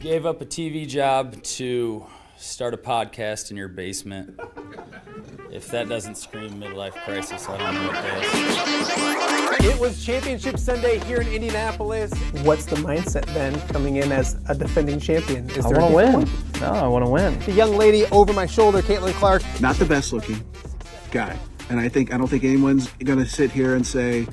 gave up a TV job to start a podcast in your basement. If that doesn't scream midlife crisis, I don't know what does. It was Championship Sunday here in Indianapolis. What's the mindset then coming in as a defending champion? I want to win. No, I want to win. The young lady over my shoulder, Caitlin Clark. Not the best looking guy. And I don't think anyone's going to sit here and say,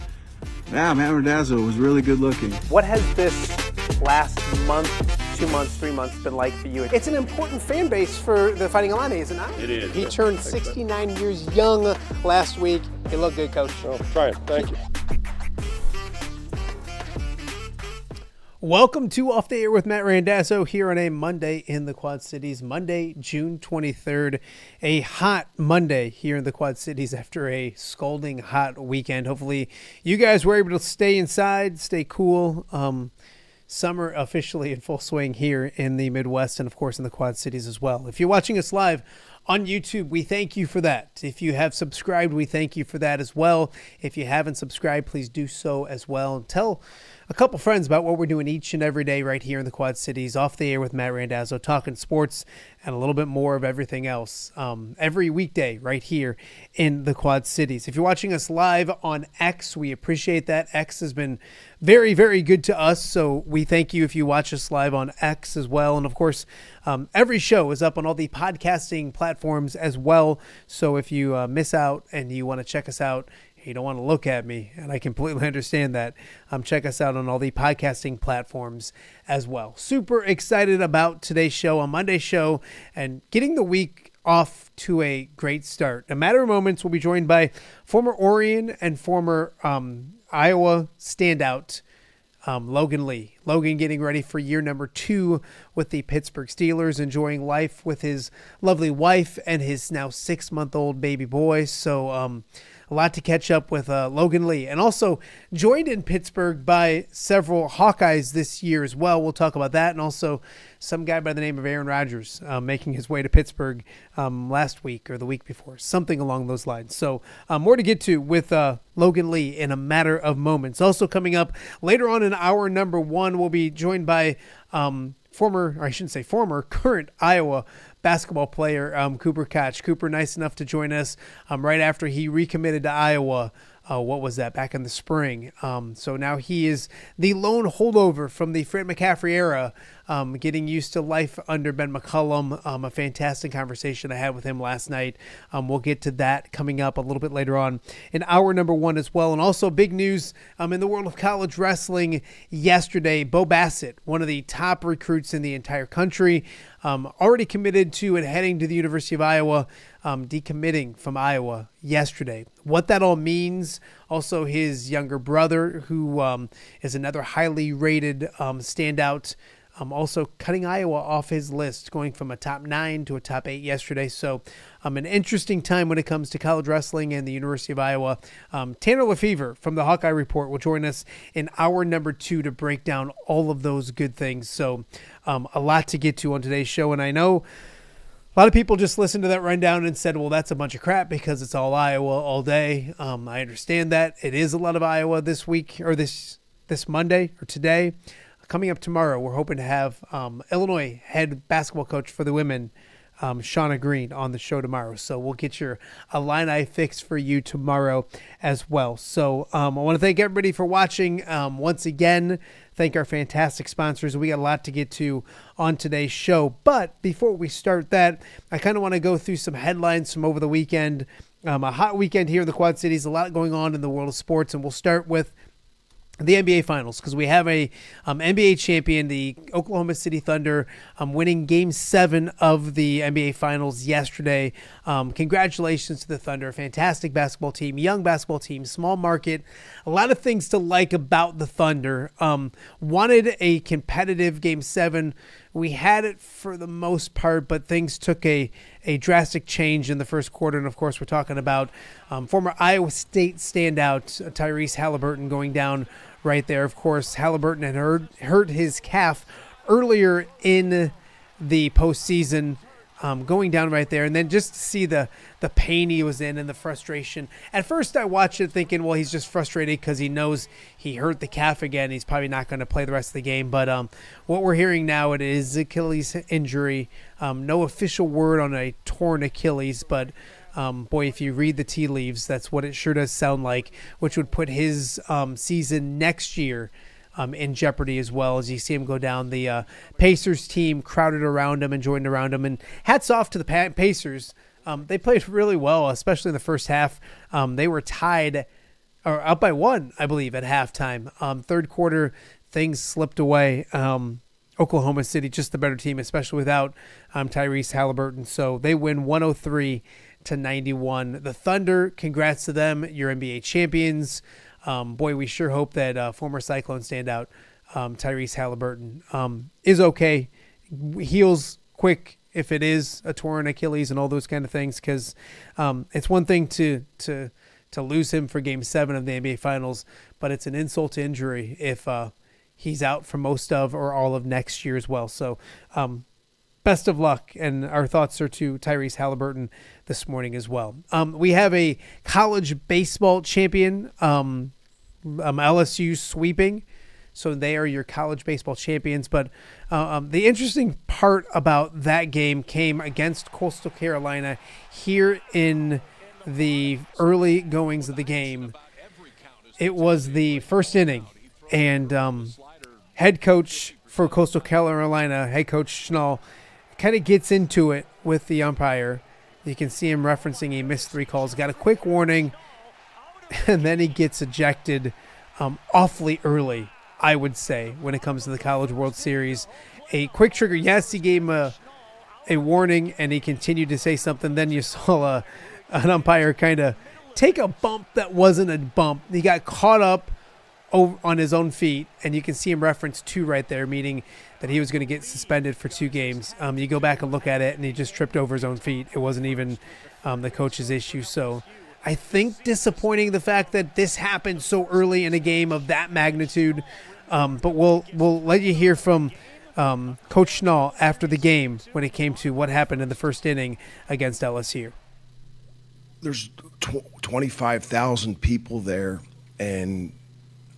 Matt Randazzo was really good looking. What has this last month, 2 months, 3 months been like for you? It's an important fan base for the Fighting Illini, is it not? It is. He turned 69 years young last week. He looked good, Coach. Oh, trying. Thank you. Welcome to Off the Air with Matt Randazzo here on a Monday in the Quad Cities. Monday, June 23rd. A hot Monday here in the Quad Cities after a scalding hot weekend. Hopefully you guys were able to stay inside, stay cool. Summer officially in full swing here in the Midwest and, of course, in the Quad Cities as well. If you're watching us live on YouTube, we thank you for that. If you have subscribed, we thank you for that as well. If you haven't subscribed, please do so as well. And tell a couple friends about what we're doing each and every day right here in the Quad Cities, Off the Air with Matt Randazzo, talking sports and a little bit more of everything else every weekday right here in the Quad Cities. If you're watching us live on X, we appreciate that. X has been very, very good to us, so we thank you if you watch us live on X as well. And, of course, every show is up on all the podcasting platforms as well, so if you miss out and you want to check us out, you don't want to look at me, and I completely understand that. Check us out on all the podcasting platforms as well. Super excited about today's show, on Monday's show, and getting the week off to a great start. In a matter of moments, we'll be joined by former Orikon and former Iowa standout Logan Lee. Logan getting ready for year number 2 with the Pittsburgh Steelers, enjoying life with his lovely wife and his now 6-month-old baby boy. So a lot to catch up with Logan Lee. And also joined in Pittsburgh by several Hawkeyes this year as well. We'll talk about that. And also some guy by the name of Aaron Rodgers making his way to Pittsburgh last week or the week before. Something along those lines. So more to get to with Logan Lee in a matter of moments. Also coming up later on in hour number 1, we'll be joined by current Iowa basketball player, Cooper Cotch. Cooper, nice enough to join us right after he recommitted to Iowa. What was that? Back in the spring. So now he is the lone holdover from the Fred McCaffrey era, getting used to life under Ben McCollum. A fantastic conversation I had with him last night. We'll get to that coming up a little bit later on in hour number 1 as well. And also big news in the world of college wrestling yesterday. Bo Bassett, one of the top recruits in the entire country, already committed to and heading to the University of Iowa, decommitting from Iowa yesterday. What that all means. Also his younger brother, who is another highly rated standout, also cutting Iowa off his list, going from a top 9 to a top 8 yesterday. So an interesting time when it comes to college wrestling and the University of Iowa. Tanner Lafever from the Hawkeye Report will join us in hour number 2 to break down all of those good things. So a lot to get to on today's show. And I know a lot of people just listened to that rundown and said, well, that's a bunch of crap because it's all Iowa all day. I understand that. It is a lot of Iowa this week, or this Monday or today. Coming up tomorrow, we're hoping to have Illinois head basketball coach for the women, Shauna Green, on the show tomorrow. So we'll get your Illini fix for you tomorrow as well. So I want to thank everybody for watching. Once again, thank our fantastic sponsors. We got a lot to get to on today's show. But before we start that, I kind of want to go through some headlines from over the weekend. A hot weekend here in the Quad Cities, a lot going on in the world of sports. And we'll start with the NBA Finals, because we have a NBA champion, the Oklahoma City Thunder, winning Game 7 of the NBA Finals yesterday. Congratulations to the Thunder. Fantastic basketball team, young basketball team, small market. A lot of things to like about the Thunder. Wanted a competitive Game 7. We had it for the most part, but things took a drastic change in the first quarter. And, of course, we're talking about former Iowa State standout Tyrese Halliburton going down right there. Of course, Halliburton had hurt his calf earlier in the postseason. going down right there, and then just to see the pain he was in and the frustration. At first, I watched it thinking, well, he's just frustrated because he knows he hurt the calf again. He's probably not going to play the rest of the game. But what we're hearing now, it is Achilles injury. No official word on a torn Achilles, but boy, if you read the tea leaves, that's what it sure does sound like, which would put his season next year in jeopardy as well, as you see him go down. The Pacers team crowded around him and joined around him, and hats off to the Pacers. They played really well, especially in the first half. They were tied or up by 1, I believe, at halftime. Third quarter, things slipped away. Oklahoma City, just the better team, especially without Tyrese Halliburton. So they win 103-91. The Thunder, congrats to them. You're NBA champions. Boy, we sure hope that former Cyclone standout Tyrese Halliburton is okay, heals quick if it is a torn Achilles and all those kind of things, because it's one thing to lose him for Game 7 of the NBA Finals, but it's an insult to injury if he's out for most of or all of next year as well. So best of luck, and our thoughts are to Tyrese Halliburton this morning as well. We have a college baseball champion, LSU sweeping, so they are your college baseball champions. But the interesting part about that game came against Coastal Carolina here in the early goings of the game. It was the first inning, and head coach for Coastal Carolina, head coach Schnall, kind of gets into it with the umpire. You can see him referencing he missed 3 calls, got a quick warning, and then he gets ejected awfully early, I would say, when it comes to the College World Series. A quick trigger, yes, he gave him a warning, and he continued to say something. Then you saw an umpire kind of take a bump that wasn't a bump. He got caught up on his own feet, and you can see him reference 2 right there, meaning that he was going to get suspended for 2 games. You go back and look at it, and he just tripped over his own feet. It wasn't even the coach's issue. So I think disappointing the fact that this happened so early in a game of that magnitude. But we'll let you hear from Coach Schnall after the game when it came to what happened in the first inning against LSU. There's 25,000 people there, and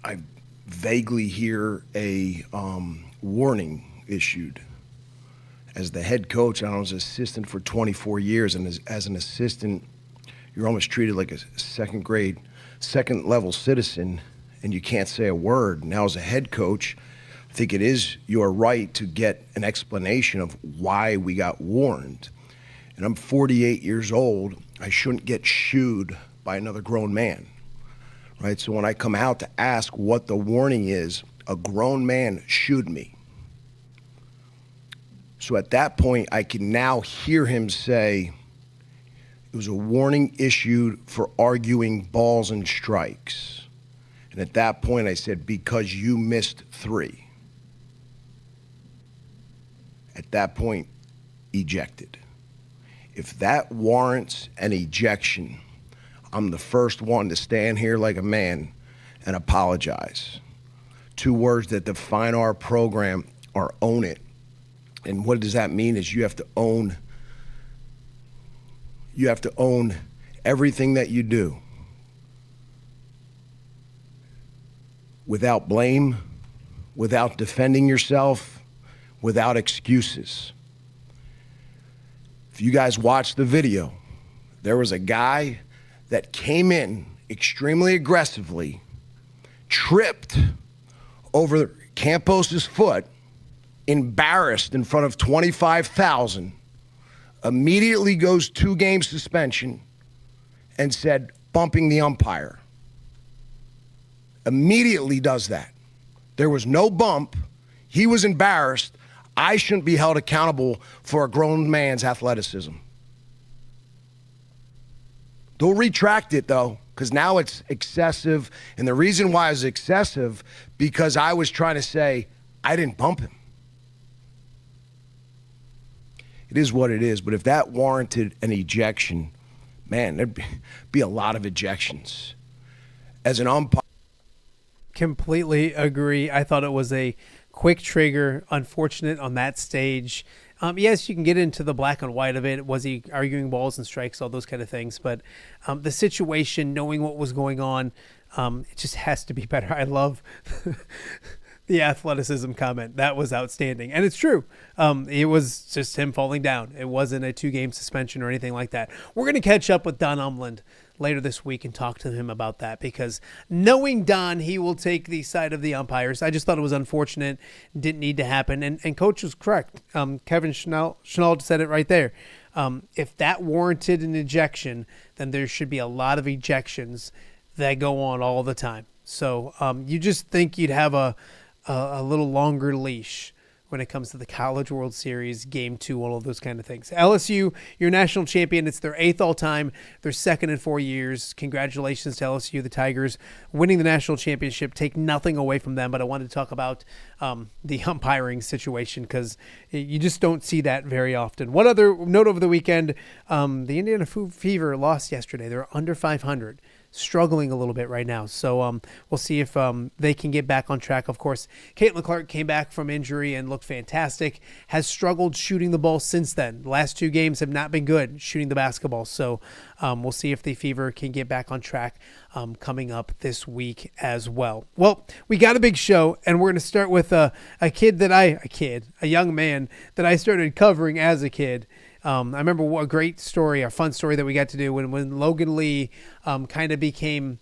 I vaguely hear a warning issued. As the head coach, I was an assistant for 24 years, and as an assistant, you're almost treated like a second level citizen, and you can't say a word. Now, as a head coach, I think it is your right to get an explanation of why we got warned. And I'm 48 years old. I shouldn't get shooed by another grown man. Right, so when I come out to ask what the warning is, a grown man shooed me. So at that point, I can now hear him say, it was a warning issued for arguing balls and strikes. And at that point, I said, because you missed 3. At that point, ejected. If that warrants an ejection, I'm the first one to stand here like a man and apologize. 2 words that define our program are own it. And what does that mean is you have to own everything that you do. Without blame, without defending yourself, without excuses. If you guys watched the video, there was a guy that came in extremely aggressively, tripped over Campos's foot, embarrassed in front of 25,000, immediately goes 2-game suspension, and said, bumping the umpire. Immediately does that. There was no bump. He was embarrassed. I shouldn't be held accountable for a grown man's athleticism. They'll retract it, though, because now it's excessive. And the reason why it's excessive, because I was trying to say, I didn't bump him. It is what it is. But if that warranted an ejection, man, there'd be a lot of ejections. As an umpire. Completely agree. I thought it was a quick trigger, unfortunate on that stage. Yes, you can get into the black and white of it. Was he arguing balls and strikes, all those kind of things? But the situation, knowing what was going on, it just has to be better. I love the athleticism comment. That was outstanding. And it's true. It was just him falling down. It wasn't a 2-game suspension or anything like that. We're going to catch up with Don Umland later this week and talk to him about that, because knowing Don, he will take the side of the umpires. I just thought it was unfortunate. Didn't need to happen. And Coach was correct. Kevin Chenault said it right there. If that warranted an ejection, then there should be a lot of ejections that go on all the time. So you just think you'd have a little longer leash when it comes to the College World Series, Game 2, all of those kind of things. LSU, your national champion. It's their 8th all-time, their 2nd in 4 years. Congratulations to LSU, the Tigers, winning the national championship. Take nothing away from them, but I wanted to talk about the umpiring situation, because you just don't see that very often. One other note over the weekend, the Indiana Fever lost yesterday. They're under 500. Struggling a little bit right now. So we'll see if they can get back on track. Of course, Caitlin Clark came back from injury and looked fantastic, has struggled shooting the ball since then. The last 2 games have not been good shooting the basketball. So we'll see if the Fever can get back on track coming up this week as well. Well, we got a big show, and we're going to start with a young man that I started covering as a kid. I remember what a great story, a fun story that we got to do when Logan Lee kind of became,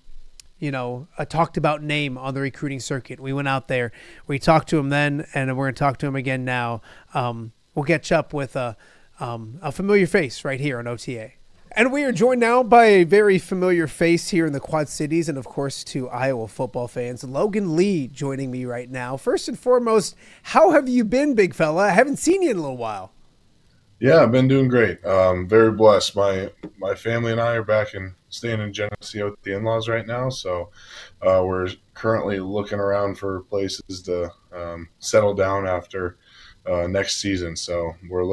a talked about name on the recruiting circuit. We went out there, we talked to him then, and we're going to talk to him again now. We'll catch up with a familiar face right here on OTA. And we are joined now by a very familiar face here in the Quad Cities, and of course to Iowa football fans. Logan Lee joining me right now. First and foremost, how have you been, big fella? I haven't seen you in a little while. Yeah, I've been doing great. Very blessed. My family and I are staying in Geneseo with the in-laws right now, so we're currently looking around for places to settle down after next season. So we're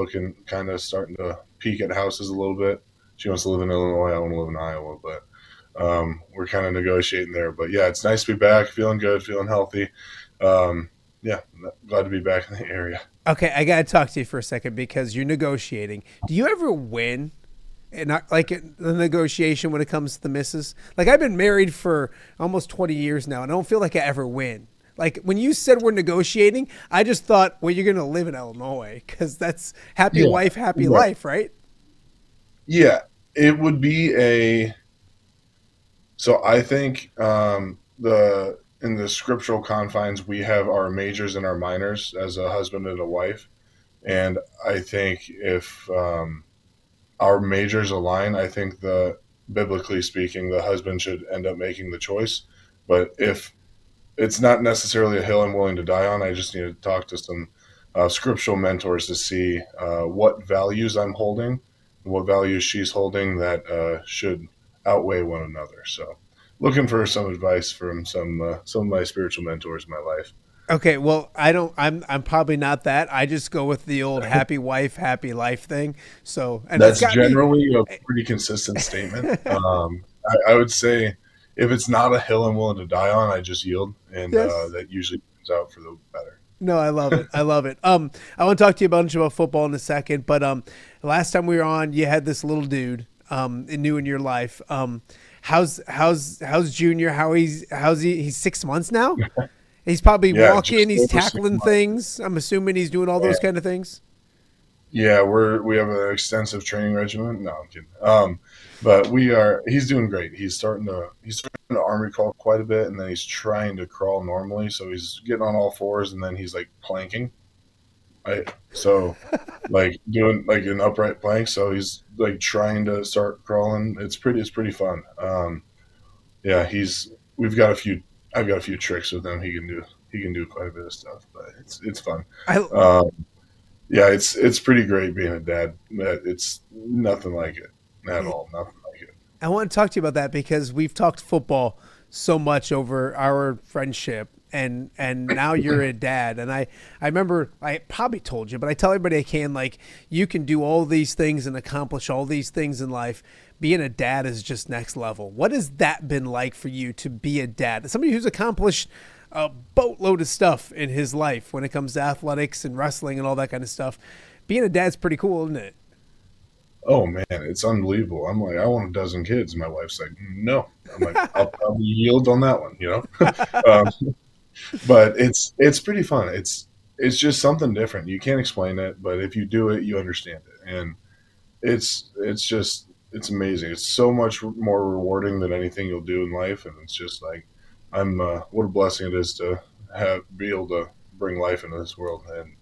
starting to peek at houses a little bit. She wants to live in Illinois, I want to live in Iowa, but we're kind of negotiating there. But yeah, it's nice to be back, feeling good, feeling healthy. Yeah, glad to be back in the area. Okay, I got to talk to you for a second, because you're negotiating. Do you ever win the negotiation when it comes to the missus? Like, I've been married for almost 20 years now, and I don't feel like I ever win. Like, when you said we're negotiating, I just thought, well, you're going to live in Illinois, because that's happy wife, happy life, right? Yeah, it would be so I think in the scriptural confines, we have our majors and our minors as a husband and a wife. And I think if our majors align, I think biblically speaking, the husband should end up making the choice. But if it's not necessarily a hill I'm willing to die on, I just need to talk to some scriptural mentors to see what values I'm holding, what values she's holding that should outweigh one another. So looking for some advice from some of my spiritual mentors in my life. Okay, well, I'm probably not that. I just go with the old happy wife, happy life thing. So, and that's generally a pretty consistent statement. I would say if it's not a hill I'm willing to die on, I just yield, and that usually comes out for the better. No, I love it. I love it. I want to talk to you a bunch about football in a second, but last time we were on, you had this little dude new in your life. How's Junior? He's 6 months now? He's probably walking, he's tackling things. I'm assuming he's doing all those kind of things. Yeah, we have an extensive training regimen. No, I'm kidding. But he's doing great. He's starting to army crawl quite a bit, and then he's trying to crawl normally. So he's getting on all fours, and then he's like planking. So like doing like an upright plank. So he's like trying to start crawling. It's pretty fun. Yeah, I've got a few tricks with him. He can do quite a bit of stuff, but it's fun. Yeah, it's pretty great being a dad. It's nothing like it at all. Nothing like it. I want to talk to you about that, because we've talked football so much over our friendship, and now you're a dad. And I remember I probably told you, but I tell everybody I can, like, you can do all these things and accomplish all these things in life. Being a dad is just next level. What has that been like for you to be a dad? Somebody who's accomplished a boatload of stuff in his life when it comes to athletics and wrestling and all that kind of stuff. being a dad's pretty cool, isn't it? Oh man, it's unbelievable. I'm like, I want a dozen kids. My wife's like, no. I'm like, I'll probably yield on that one, um, but it's pretty fun. It's just something different. You can't explain it, but if you do it, you understand it, and it's amazing. It's so much more rewarding than anything you'll do in life, and it's just like what a blessing it is to be able to bring life into this world, and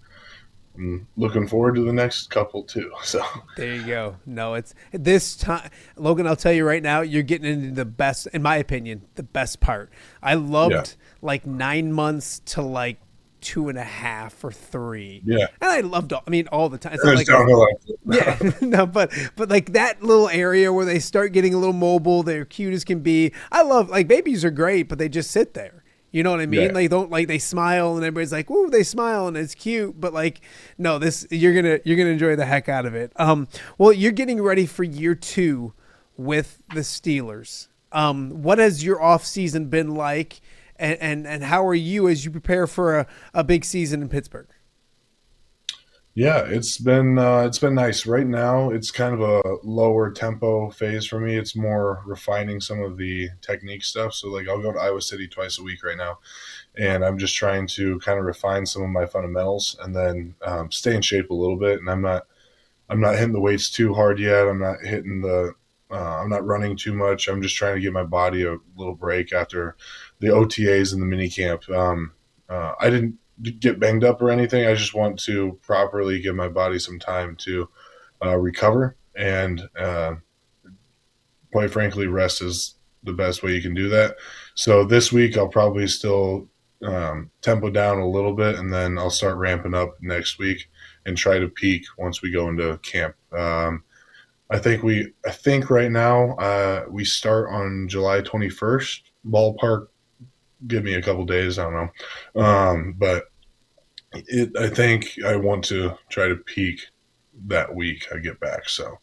I'm looking forward to the next couple too. So There you go. No, it's this time, Logan. I'll tell you right now, you're getting into the best, in my opinion, the best part. I loved like 9 months to like 2.5 or 3. yeah, And I loved all the time. It's and not it's like, downhill yeah, no, but like that little area where they start getting a little mobile, they're cute as can be. I love, like, babies are great, but they just sit there. You know what I mean? Yeah. They don't, like, they smile and everybody's like, "Ooh, they smile and it's cute." But like, no, this you're gonna enjoy the heck out of it. Well, you're getting ready for year 2 with the Steelers. What has your off season been like, and how are you as you prepare for a big season in Pittsburgh? Yeah, it's been nice. Right now, it's kind of a lower tempo phase for me. It's more refining some of the technique stuff. So like I'll go to Iowa City twice a week right now, and I'm just trying to kind of refine some of my fundamentals and then stay in shape a little bit. And I'm not hitting the weights too hard yet. I'm not running too much. I'm just trying to give my body a little break after the OTAs and the mini camp. I didn't get banged up or anything. I just want to properly give my body some time to recover, and quite frankly, rest is the best way you can do that. So this week I'll probably still tempo down a little bit, and then I'll start ramping up next week and try to peak once we go into camp. I think right now we start on July 21st, ballpark. Give me a couple days, I don't know, but I think I want to try to peak that week I get back. So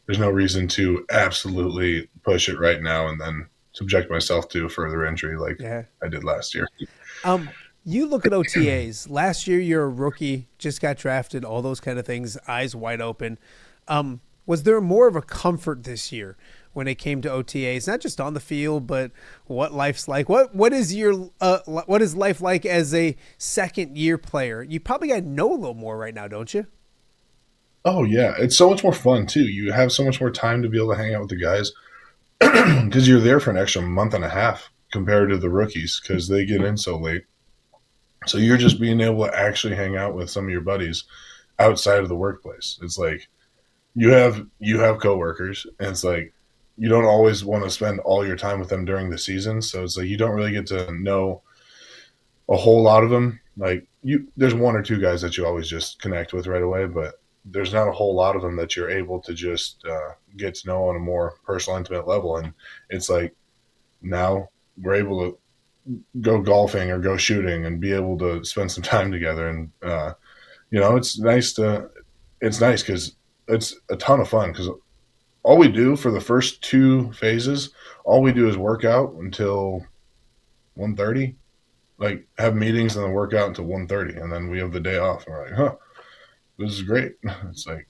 there's no reason to absolutely push it right now and then subject myself to further injury like I did last year. You look at OTAs. Last year, you're a rookie, just got drafted, all those kind of things, eyes wide open. Was there more of a comfort this year when it came to OTAs, not just on the field, but what life's like? What is life like as a second year player? You probably got to know a little more right now, don't you? Oh yeah, it's so much more fun too. You have so much more time to be able to hang out with the guys because you're there for an extra month and a half compared to the rookies because they get in so late. So you're just being able to actually hang out with some of your buddies outside of the workplace. It's like you have coworkers, and it's like you don't always want to spend all your time with them during the season. So it's like you don't really get to know a whole lot of them. Like there's one or two guys that you always just connect with right away, but there's not a whole lot of them that you're able to just get to know on a more personal, intimate level. And it's like now we're able to go golfing or go shooting and be able to spend some time together. And, it's nice because it's a ton of fun because all we do for the first 2 phases, all we do is work out until 1:30, like have meetings and then work out until 1:30. And then we have the day off. And we're like, this is great. It's like,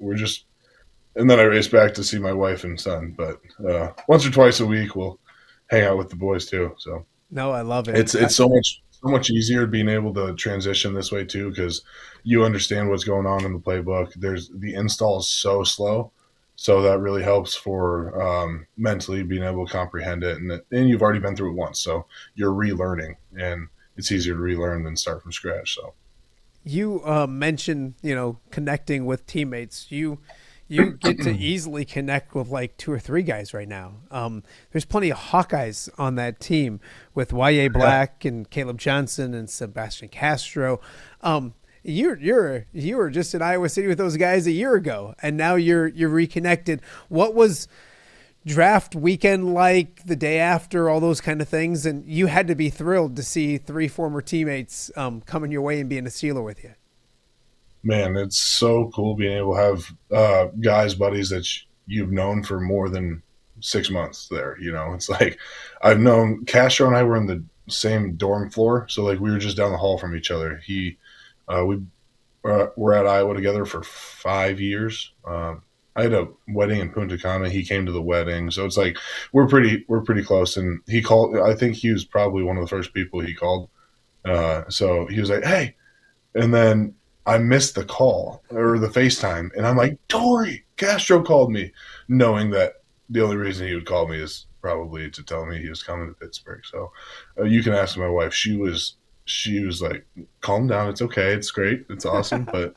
and then I race back to see my wife and son, but once or twice a week, we'll hang out with the boys too. So no, I love it. It's so much easier being able to transition this way too, because you understand what's going on in the playbook. The install is so slow, so that really helps for mentally being able to comprehend it. And you've already been through it once, so you're relearning, and it's easier to relearn than start from scratch. So you mentioned connecting with teammates. You get to easily connect with like 2 or 3 guys right now. There's plenty of Hawkeyes on that team with Y.A. Black and Caleb Johnson and Sebastian Castro. You were just in Iowa City with those guys a year ago, and now you're reconnected. What was draft weekend like, the day after, all those kind of things? And you had to be thrilled to see 3 former teammates coming your way and being a Steeler with you. Man, it's so cool being able to have guys, buddies that you've known for more than 6 months there. It's like I've known Castro and I were in the same dorm floor. So like we were just down the hall from each other. We were at Iowa together for 5 years. I had a wedding in Punta Cana. He came to the wedding, so it's like we're pretty close. And he called. I think he was probably one of the first people he called. So he was like, "Hey," and then I missed the call or the FaceTime, and I'm like, "Tori, Castro called me," knowing that the only reason he would call me is probably to tell me he was coming to Pittsburgh. So you can ask my wife. She was like, "Calm down. It's okay. It's great. It's awesome." But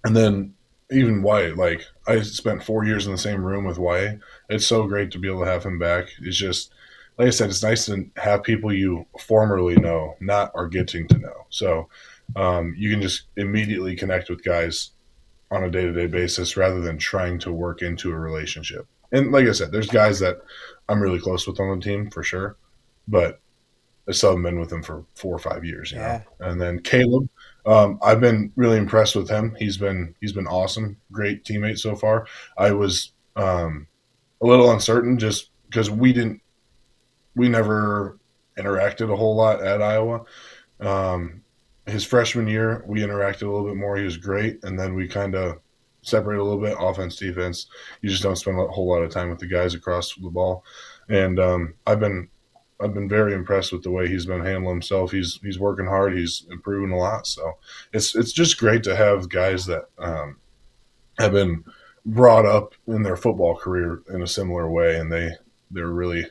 and then even Wyatt, like I spent 4 years in the same room with Wyatt. It's so great to be able to have him back. It's just, like I said, it's nice to have people you formerly know, not are getting to know. So you can just immediately connect with guys on a day-to-day basis rather than trying to work into a relationship. And like I said, there's guys that I'm really close with on the team for sure, but I still haven't been with him for 4 or 5 years, you know. And then Caleb, I've been really impressed with him. He's been awesome, great teammate so far. I was a little uncertain just because we never interacted a whole lot at Iowa. His freshman year, we interacted a little bit more. He was great, and then we kind of separated a little bit, offense, defense. You just don't spend a whole lot of time with the guys across the ball. And I've been very impressed with the way he's been handling himself. He's working hard. He's improving a lot. So it's just great to have guys that have been brought up in their football career in a similar way, and they're really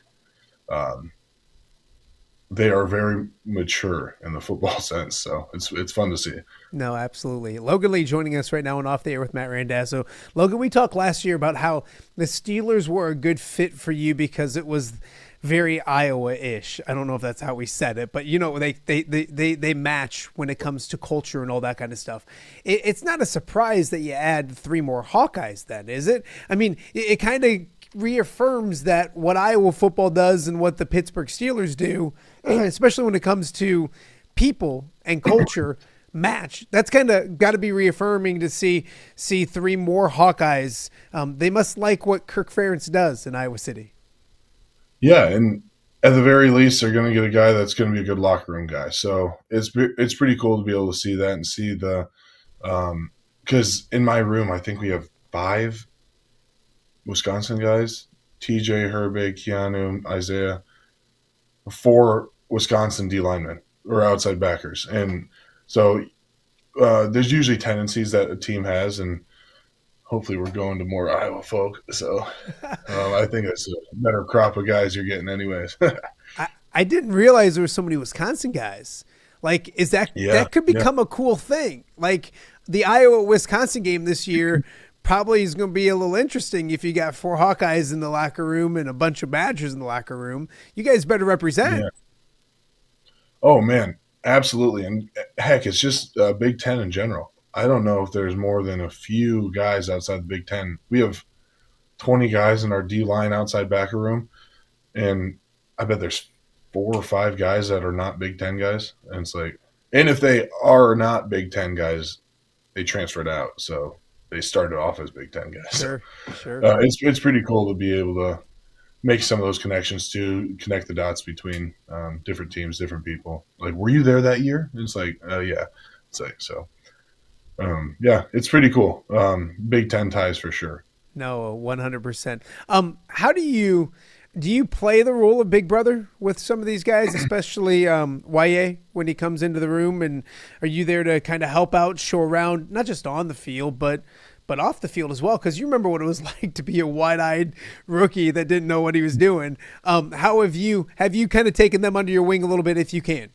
they are very mature in the football sense. So it's fun to see. No, absolutely. Logan Lee joining us right now on Off the Air with Matt Randazzo. Logan, we talked last year about how the Steelers were a good fit for you because it was very Iowa-ish. I don't know if that's how we said it, but you know, they match when it comes to culture and all that kind of stuff. It's not a surprise that you add 3 more Hawkeyes then, is it? I mean, it kind of reaffirms that what Iowa football does and what the Pittsburgh Steelers do, especially when it comes to people and culture, match. That's kind of got to be reaffirming to see 3 more Hawkeyes. They must like what Kirk Ferentz does in Iowa City. Yeah, and at the very least, they're going to get a guy that's going to be a good locker room guy. So it's pretty cool to be able to see that and see the because in my room, I think we have 5 Wisconsin guys: TJ, Herbig, Keanu, Isaiah, 4 Wisconsin D linemen or outside backers. And so there's usually tendencies that a team has, and hopefully we're going to more Iowa folk. So I think it's a better crop of guys you're getting anyways. I didn't realize there were so many Wisconsin guys. Like, is that could become a cool thing? Like the Iowa-Wisconsin game this year probably is going to be a little interesting if you got 4 Hawkeyes in the locker room and a bunch of Badgers in the locker room. You guys better represent. Yeah. Oh, man, absolutely. And heck, it's just Big Ten in general. I don't know if there's more than a few guys outside the Big Ten. We have 20 guys in our D-line outside backer room, and I bet there's 4 or 5 guys that are not Big Ten guys. And it's like, and if they are not Big Ten guys, they transferred out. So they started off as Big Ten guys. Sure. It's pretty cool to be able to make some of those connections to connect the dots between different teams, different people. Like, were you there that year? And it's like, yeah. It's like, so. Yeah, it's pretty cool. Big Ten ties for sure. No, 100%. How do you play the role of big brother with some of these guys, especially YA when he comes into the room? And are you there to kind of help out, show around, not just on the field, but off the field as well? Because you remember what it was like to be a wide-eyed rookie that didn't know what he was doing. How have you kind of taken them under your wing a little bit, if you can?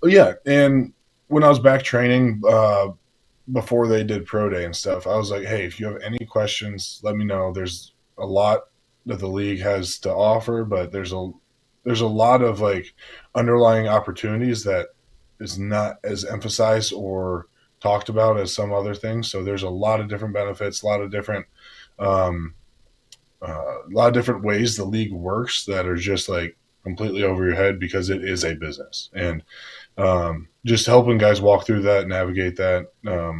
Yeah, and when I was back training before they did pro day and stuff, I was like, hey, if you have any questions, let me know. There's a lot that the league has to offer, but there's a lot of like underlying opportunities that is not as emphasized or talked about as some other things. So there's a lot of different benefits, a lot of different ways the league works that are just like completely over your head because it is a business. And just helping guys walk through that, navigate that.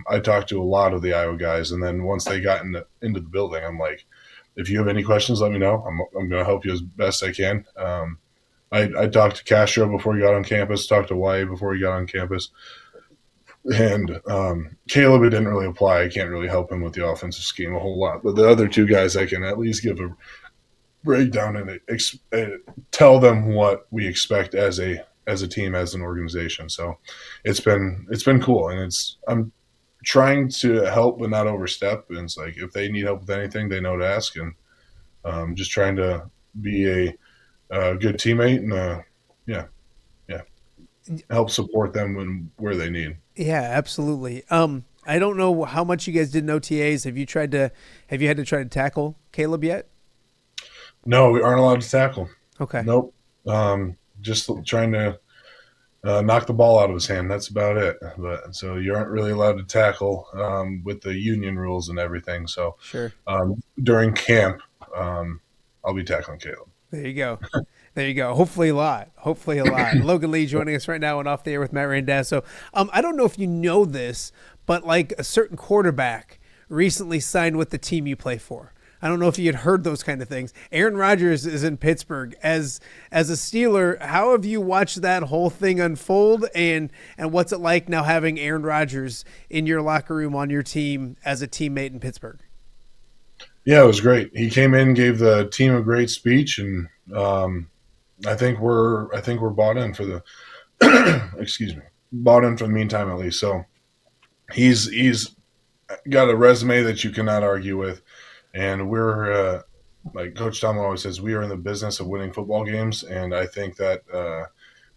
I talked to a lot of the Iowa guys, and then once they got into the building, I'm like, if you have any questions, let me know. I'm going to help you as best I can. I talked to Castro before he got on campus, talked to White before he got on campus. And Caleb, it didn't really apply. I can't really help him with the offensive scheme a whole lot. But the other two guys, I can at least give a breakdown and tell them what we expect as a team, as an organization. So it's been cool, and I'm trying to help but not overstep. And it's like if they need help with anything, they know to ask, and just trying to be a good teammate and help support them where they need. Yeah, absolutely. I don't know how much you guys did in OTAs. Have you had to try to tackle Caleb yet? No, we aren't allowed to tackle. Okay. Nope. Just trying to knock the ball out of his hand. That's about it. But so you aren't really allowed to tackle with the union rules and everything. So Sure. During camp, I'll be tackling Caleb. There you go. There you go. Hopefully a lot. Logan Lee joining us right now on Off the Air with Matt Randazzo. I don't know if you know this, but like a certain quarterback recently signed with the team you play for. I don't know if you had heard those kind of things. Aaron Rodgers is in Pittsburgh. As a Steeler, how have you watched that whole thing unfold, and what's it like now having Aaron Rodgers in your locker room on your team as a teammate in Pittsburgh? Yeah, it was great. He came in, gave the team a great speech, and I think we're bought in for the bought in for the meantime, at least. So he's got a resume that you cannot argue with, and we're like Coach Tomlin always says, we are in the business of winning football games, and I think that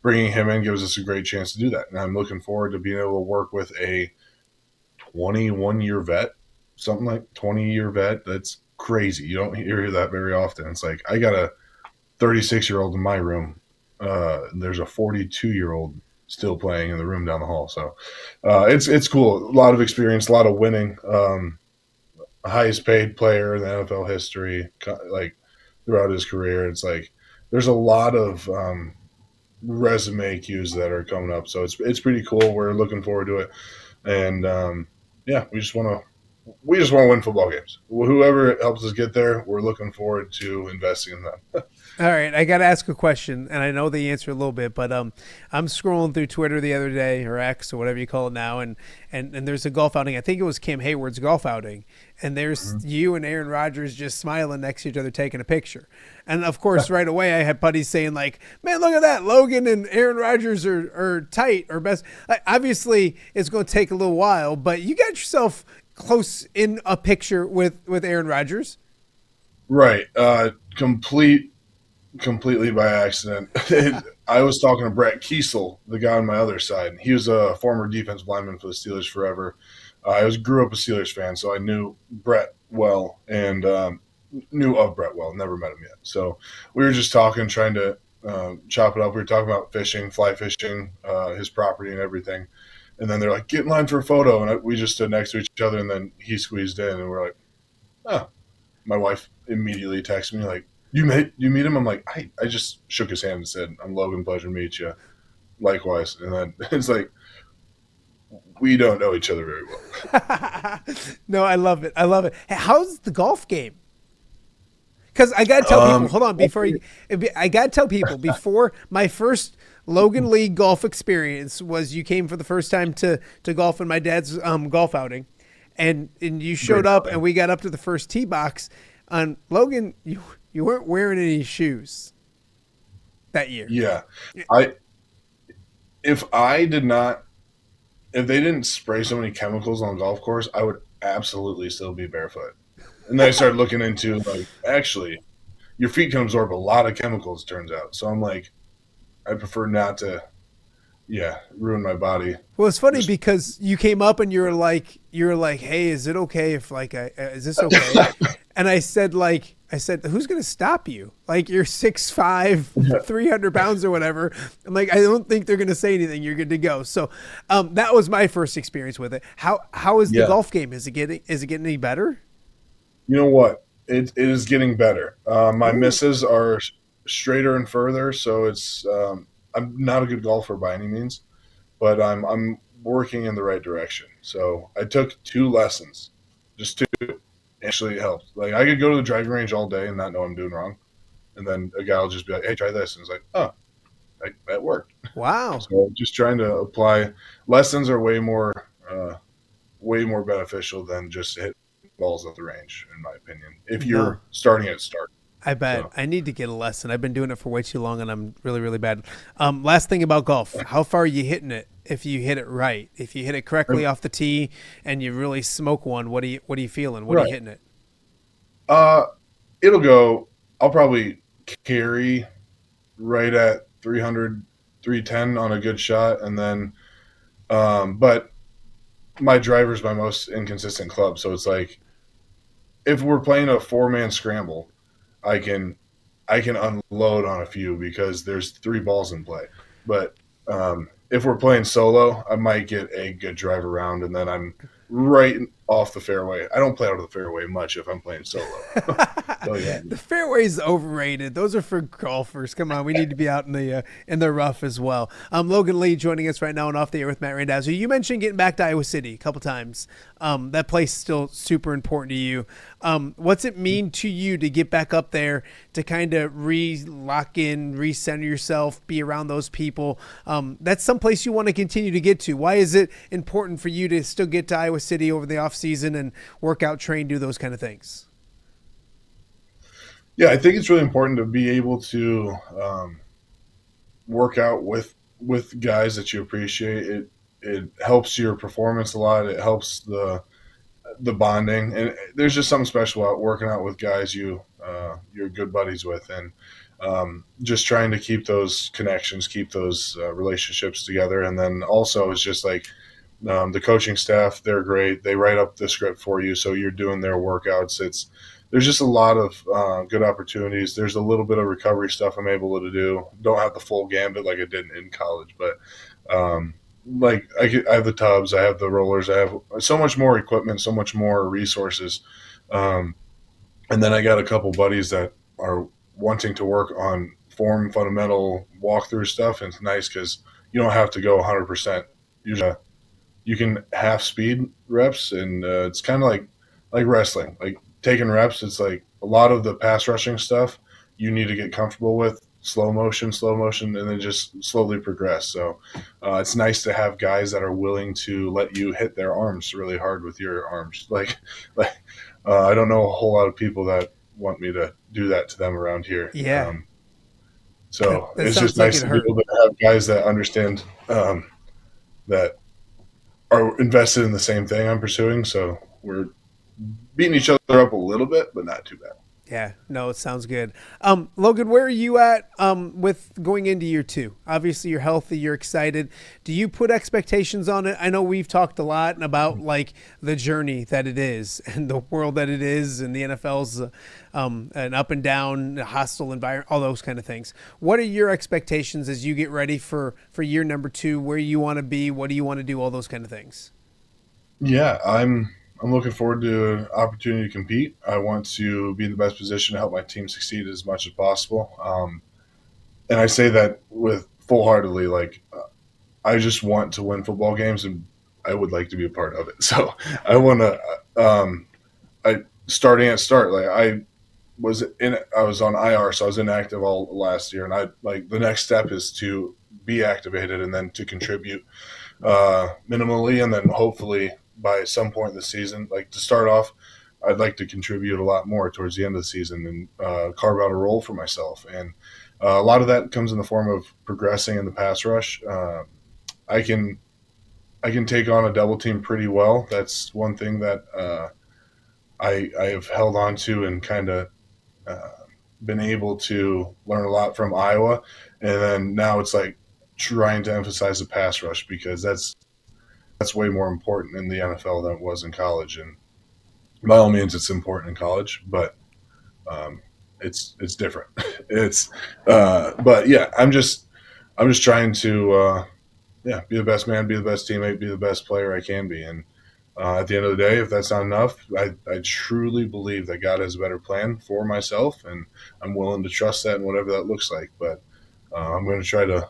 bringing him in gives us a great chance to do that. And I'm looking forward to being able to work with a 21-year vet, something like 20-year vet. That's crazy. You don't hear that very often. It's like I got a 36-year-old in my room. There's a 42-year-old still playing in the room down the hall. So it's cool. A lot of experience, a lot of winning. Highest paid player in the NFL history, like throughout his career. It's like there's a lot of resume cues that are coming up. So it's pretty cool. We're looking forward to it. And we just want to win football games. Whoever helps us get there, we're looking forward to investing in them. All right, I got to ask a question, and I know the answer a little bit, but I'm scrolling through Twitter the other day, or X, or whatever you call it now, and there's a golf outing. I think it was Cam Hayward's golf outing, and there's you and Aaron Rodgers just smiling next to each other taking a picture. And, of course, right away I had buddies saying, like, man, look at that. Logan and Aaron Rodgers are tight or best. Obviously, it's going to take a little while, but you got yourself close in a picture with Aaron Rodgers. Right. Completely by accident. I was talking to Brett Kiesel, the guy on my other side. He was a former defensive lineman for the Steelers forever. I grew up a Steelers fan, so I knew Brett well and knew of Brett well. Never met him yet. So we were just talking, trying to chop it up. We were talking about fishing, fly fishing, his property and everything. And then they're like, get in line for a photo. And we just stood next to each other, and then he squeezed in, and we're like, oh. My wife immediately texted me like, you meet him? I'm like, I just shook his hand and said, I'm Logan, pleasure to meet you. Likewise. And then it's like, we don't know each other very well. No, I love it. Hey, how's the golf game? Because I got to tell people, hold on, I got to tell people, before my first Logan Lee golf experience was you came for the first time to golf in my dad's golf outing. And you showed up, and we got up to the first tee box. On Logan, you weren't wearing any shoes that year. Yeah, if they didn't spray so many chemicals on the golf course, I would absolutely still be barefoot. And then I started looking into, like, actually, your feet can absorb a lot of chemicals, it turns out. So I'm like, I prefer not to, ruin my body. Well, it's funny because you came up and you were like, hey, is it okay if is this okay? And I said, who's going to stop you? Like, you're 6'5", 300 pounds or whatever. I'm like, I don't think they're going to say anything. You're good to go. So that was my first experience with it. How is the golf game? Is it getting any better? You know what? It is getting better. My misses are straighter and further, so it's I'm not a good golfer by any means, but I'm working in the right direction. So I took 2 lessons, just 2. Actually, it helped. Like, I could go to the driving range all day and not know I'm doing wrong, and then a guy will just be like, "Hey, try this," and it's like, "Oh, that worked. Wow. So just trying to apply lessons are way more beneficial than just hitting balls at the range, in my opinion. If you're starting at start. I bet. So. I need to get a lesson. I've been doing it for way too long, and I'm really, really bad. Last thing about golf. How far are you hitting it if you hit it right? If you hit it correctly off the tee and you really smoke one, what are you feeling? What are you hitting it? It'll go – I'll probably carry right at 300, 310 on a good shot, and then but my driver's my most inconsistent club, so it's like if we're playing a 4-man scramble – I can unload on a few because there's 3 balls in play. But if we're playing solo, I might get a good drive around, and then I'm right off the fairway. I don't play out of the fairway much if I'm playing solo. So, yeah. The fairway's overrated. Those are for golfers. Come on, we need to be out in the rough as well. Logan Lee joining us right now on Off the Air with Matt Randazzo. You mentioned getting back to Iowa City a couple times. That place is still super important to you. What's it mean to you to get back up there to kind of lock in, recenter yourself, be around those people? That's someplace you want to continue to get to. Why is it important for you to still get to Iowa City over the off season and work out, train, do those kind of things? Yeah, I think it's really important to be able to work out with guys that you appreciate. It helps your performance a lot. It helps the bonding, and there's just something special about working out with guys you're good buddies with, and just trying to keep those connections, keep those relationships together. And then also it's just like the coaching staff, they're great. They write up the script for you, so you're doing their workouts. There's just a lot of good opportunities. There's a little bit of recovery stuff I'm able to do. Don't have the full gambit like I did in college, but like I have the tubs, I have the rollers, I have so much more equipment, so much more resources. And then I got a couple buddies that are wanting to work on form fundamental walkthrough stuff. And it's nice because you don't have to go 100%. You can half speed reps, and it's kind of like wrestling, like taking reps. It's like a lot of the pass rushing stuff you need to get comfortable with, slow motion, and then just slowly progress. So it's nice to have guys that are willing to let you hit their arms really hard with your arms. Like I don't know a whole lot of people that want me to do that to them around here. Yeah. So that it's just like nice to be able to have guys that understand that are invested in the same thing I'm pursuing. So we're beating each other up a little bit, but not too bad. Yeah, no, it sounds good. Logan, where are you at with going into year 2? Obviously, you're healthy, you're excited. Do you put expectations on it? I know we've talked a lot about like the journey that it is and the world that it is, and the NFL's an up and down, hostile environment, all those kind of things. What are your expectations as you get ready for year number 2? Where you want to be? What do you want to do? All those kind of things. Yeah, I'm looking forward to an opportunity to compete. I want to be in the best position to help my team succeed as much as possible. And I say that with full-heartedly, like I just want to win football games, and I would like to be a part of it. So I want to starting at start, like I was on IR, so I was inactive all last year, and the next step is to be activated and then to contribute minimally, and then hopefully by some point in the season, like to start off, I'd like to contribute a lot more towards the end of the season and carve out a role for myself. And a lot of that comes in the form of progressing in the pass rush. I can take on a double team pretty well. That's one thing that I have held on to and kind of been able to learn a lot from Iowa. And then now it's like trying to emphasize the pass rush, because that's way more important in the NFL than it was in college. And by all means, it's important in college, but it's different. But yeah, I'm just trying to be the best man, be the best teammate, be the best player I can be. And at the end of the day, if that's not enough, I truly believe that God has a better plan for myself, and I'm willing to trust that in whatever that looks like. But I'm going to try to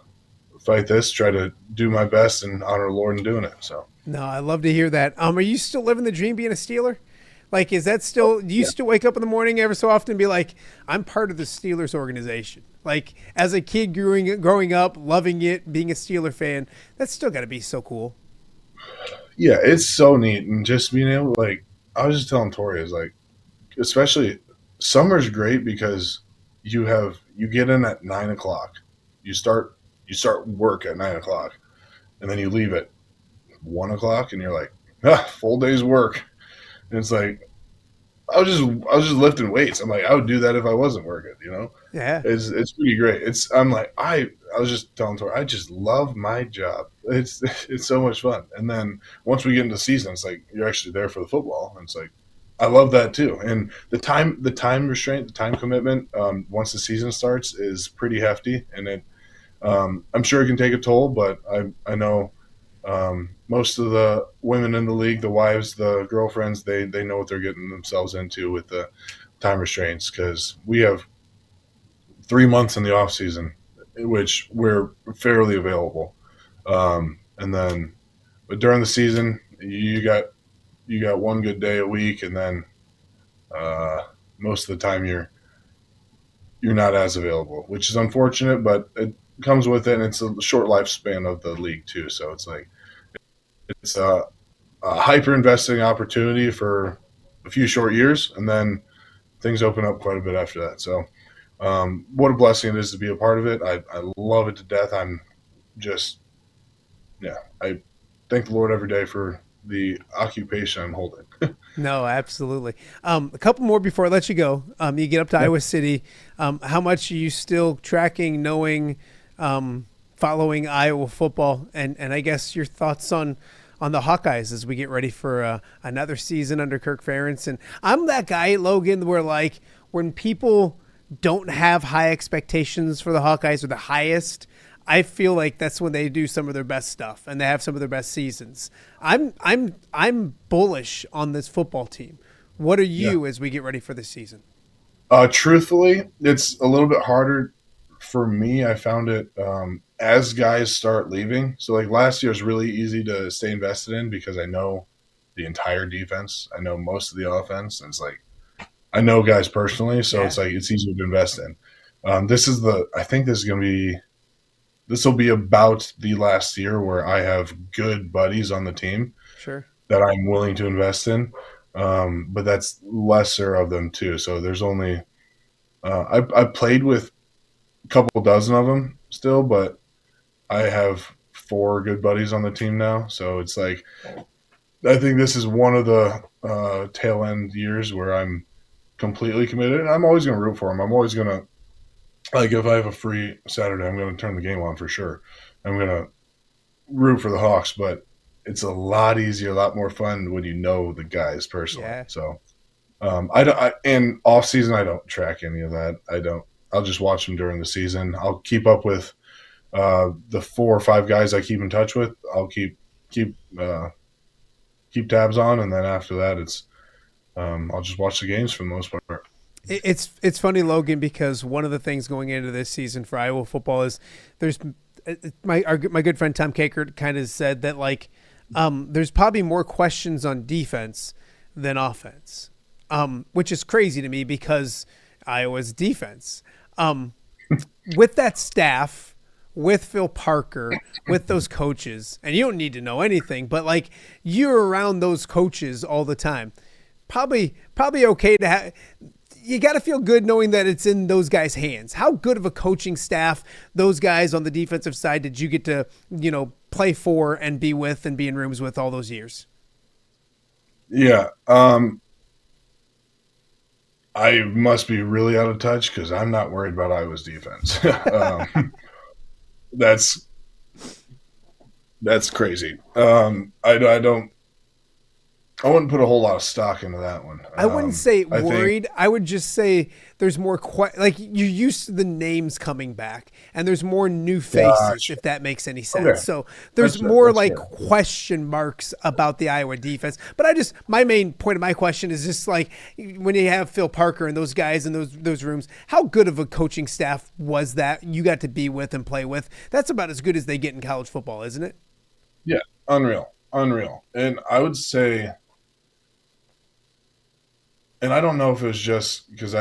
fight this, try to do my best and honor the Lord in doing it. So. No, I love to hear that. Are you still living the dream being a Steeler? Like, is that still? Do you still wake up in the morning ever so often and be like, I'm part of the Steelers organization? Like, as a kid growing up, loving it, being a Steeler fan, that's still got to be so cool. Yeah, it's so neat, and just being able, like, I was just telling Tori, is like, especially summer's great because you get in at 9 o'clock, you start work at 9 o'clock, and then you leave at 1 o'clock, and you're like, full day's work, and it's like, I was just lifting weights. I'm like, I would do that if I wasn't working, you know? Yeah. It's pretty great. I'm like, I was just telling Tori, I just love my job. It's so much fun. And then once we get into the season, it's like you're actually there for the football. And it's like, I love that too. And the time restraint, the time commitment, once the season starts is pretty hefty. And I'm sure it can take a toll, but I know most of the women in the league, the wives, the girlfriends, they know what they're getting themselves into with the time restraints, because we have 3 months in the off season, which we're fairly available. But during the season, you got one good day a week, and then most of the time you're not as available, which is unfortunate, but it comes with it, and it's a short lifespan of the league too. So it's like it's a hyper investing opportunity for a few short years, and then things open up quite a bit after that. So what a blessing it is to be a part of it. I love it to death. I thank the Lord every day for the occupation I'm holding. No, absolutely. A couple more before I let you go. You get up to Iowa City. How much are you still tracking, knowing, following Iowa football, and I guess your thoughts on the Hawkeyes as we get ready for another season under Kirk Ferentz? And I'm that guy, Logan, where like when people don't have high expectations for the Hawkeyes or the highest, I feel like that's when they do some of their best stuff and they have some of their best seasons. I'm bullish on this football team. What are you as we get ready for this season? Truthfully, it's a little bit harder for me. I found it as guys start leaving. So like last year was really easy to stay invested in because I know the entire defense. I know most of the offense. And it's like, I know guys personally. So it's like, it's easier to invest in. I think this will be about the last year where I have good buddies on the team that I'm willing to invest in. But that's lesser of them too. So there's only, I played with a couple dozen of them still, but I have 4 good buddies on the team now. So it's like, I think this is one of the tail end years where I'm completely committed, and I'm always going to root for them. I'm always going to, like, if I have a free Saturday, I'm going to turn the game on for sure. I'm going to root for the Hawks, but it's a lot easier, a lot more fun when you know the guys personally. Yeah. So in off season, I don't track any of that. I'll just watch them during the season. I'll keep up with the 4 or 5 guys I keep in touch with. I'll keep tabs on, and then after that, it's I'll just watch the games for the most part. It's funny, Logan, because one of the things going into this season for Iowa football is my good friend Tom Kakert kind of said that like there's probably more questions on defense than offense, which is crazy to me because Iowa's defense. With that staff, with Phil Parker, with those coaches, and you don't need to know anything, but like you're around those coaches all the time. Probably okay to have. You got to feel good knowing that it's in those guys' hands. How good of a coaching staff, those guys on the defensive side, did you get to, play for and be with and be in rooms with all those years? Yeah. I must be really out of touch because I'm not worried about Iowa's defense. That's crazy. I wouldn't put a whole lot of stock into that one. I wouldn't say worried. I would just say there's more like you're used to the names coming back, and there's more new faces, if that makes any sense. Okay. So there's more question marks about the Iowa defense. But my main point of my question is just like when you have Phil Parker and those guys in those rooms, how good of a coaching staff was that you got to be with and play with? That's about as good as they get in college football, isn't it? Yeah, unreal. And I would say and I don't know if it was just because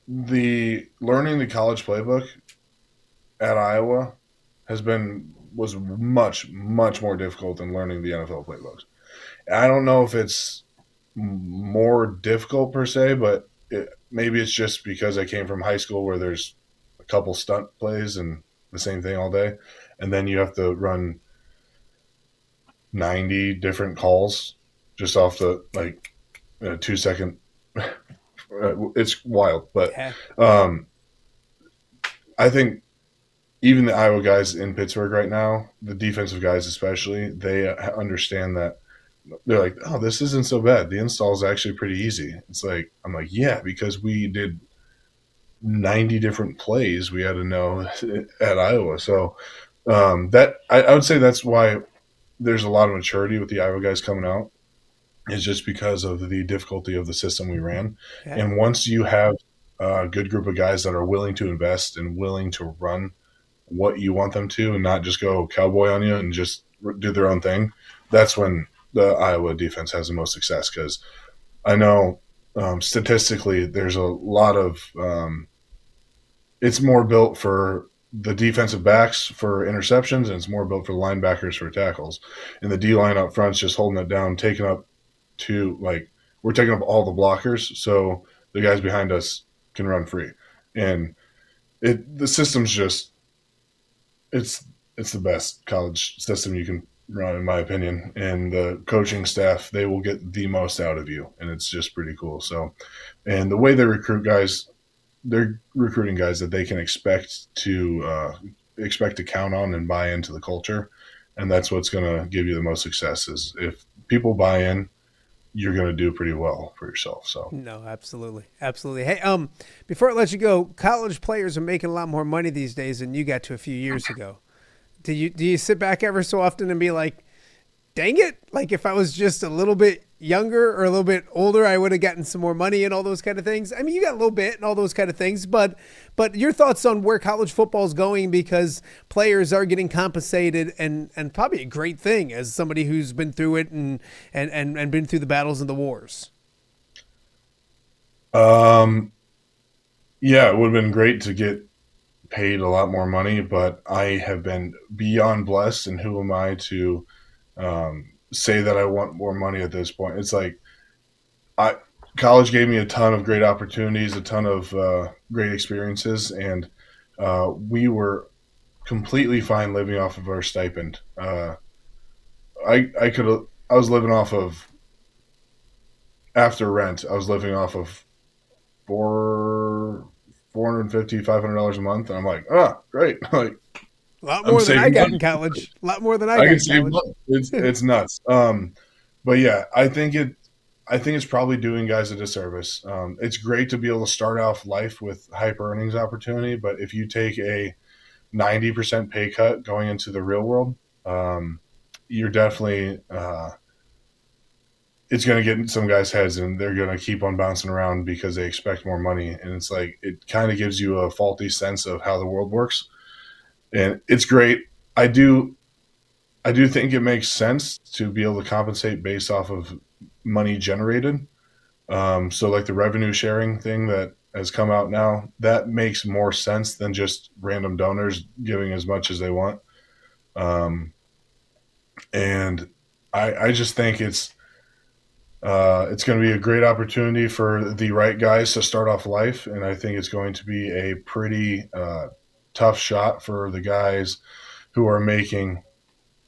the learning the college playbook at Iowa was much, much more difficult than learning the NFL playbooks. I don't know if it's more difficult per se, but maybe it's just because I came from high school where there's a couple stunt plays and the same thing all day, and then you have to run 90 different calls just off the 2 second. It's wild, but I think even the Iowa guys in Pittsburgh right now, the defensive guys especially, they understand that. They're like, oh, this isn't so bad. The install is actually pretty easy. It's like, I'm like, yeah, because we did 90 different plays we had to know at Iowa. So that I would say that's why there's a lot of maturity with the Iowa guys coming out, is just because of the difficulty of the system we ran. Okay. And once you have a good group of guys that are willing to invest and willing to run what you want them to and not just go cowboy on you and just do their own thing, that's when the Iowa defense has the most success. Because I know statistically there's a lot of it's more built for the defensive backs for interceptions, and it's more built for linebackers for tackles. And the D-line up front's just holding it down, taking up we're taking up all the blockers, so the guys behind us can run free. And the system's just it's the best college system you can run, in my opinion. And the coaching staff, they will get the most out of you, and it's just pretty cool. So, and the way they recruit guys, they're recruiting guys that they can expect to count on and buy into the culture, and that's what's going to give you the most success. Is if people buy in, you're going to do pretty well for yourself. So no, absolutely. Hey, before I let you go, college players are making a lot more money these days than you got to a few years ago. Do you sit back ever so often and be like, dang it, like if I was just a little bit younger or a little bit older, I would have gotten some more money and all those kind of things? I mean, you got a little bit and all those kind of things, but your thoughts on where college football is going, because players are getting compensated, and probably a great thing as somebody who's been through it and been through the battles and the wars. Yeah, it would have been great to get paid a lot more money, but I have been beyond blessed, and who am I to say that I want more money at this point? It's like college gave me a ton of great opportunities, a ton of great experiences, and we were completely fine living off of our stipend. I was living off of, after rent, I was living off of $450, $500 a month, and I'm like, great, like a lot more than I got in college. A lot more than I got in college. It's nuts. But yeah, I think it's probably doing guys a disservice. It's great to be able to start off life with hyper earnings opportunity, but if you take a 90% pay cut going into the real world, you're definitely it's going to get in some guys' heads, and they're going to keep on bouncing around because they expect more money. And it's like, it kind of gives you a faulty sense of how the world works. And it's great. I do think it makes sense to be able to compensate based off of money generated. So like the revenue sharing thing that has come out now, that makes more sense than just random donors giving as much as they want. And I just think it's going to be a great opportunity for the right guys to start off life. And I think it's going to be a pretty tough shot for the guys who are making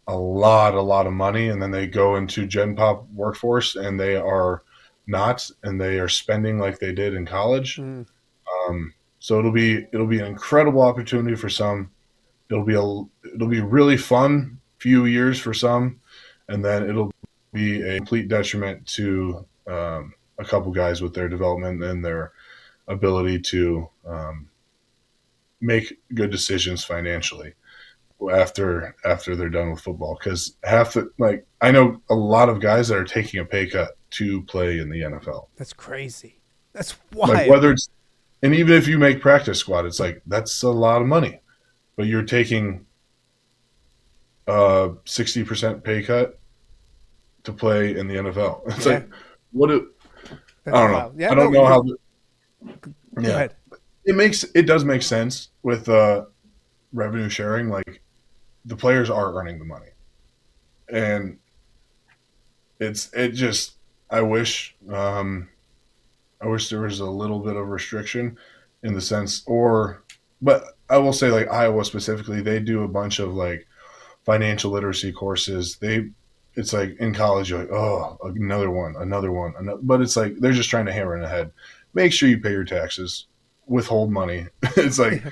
a lot of money, and then they go into Gen Pop workforce and they are not, and they are spending like they did in college. So it'll be an incredible opportunity for some. It'll be really fun few years for some, and then it'll be a complete detriment to a couple guys with their development and their ability to make good decisions financially after they're done with football. Because I know a lot of guys that are taking a pay cut to play in the NFL. That's crazy. That's wild. Like whether it's, and even if you make practice squad, it's like, that's a lot of money, but you're taking 60% pay cut to play in the NFL. It's like, what it, That's I don't wild. know. Yeah, I don't no, know how. Go ahead. It does make sense with revenue sharing. Like the players are earning the money, and I wish there was a little bit of restriction in the sense, but I will say like Iowa specifically, they do a bunch of like financial literacy courses. It's like in college, you're like, oh, another one, but it's like they're just trying to hammer in the head. Make sure you pay your taxes, withhold money. It's like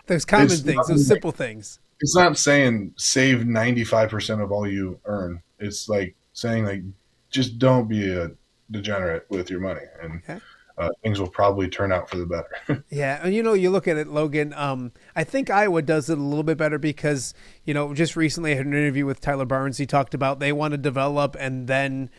Those common things, those simple things. it's not saying save 95% of all you earn. It's like saying like just don't be a degenerate with your money, and things will probably turn out for the better. Yeah, and you look at it, Logan. I think Iowa does it a little bit better because just recently I had an interview with Tyler Barnes. He talked about they want to develop and then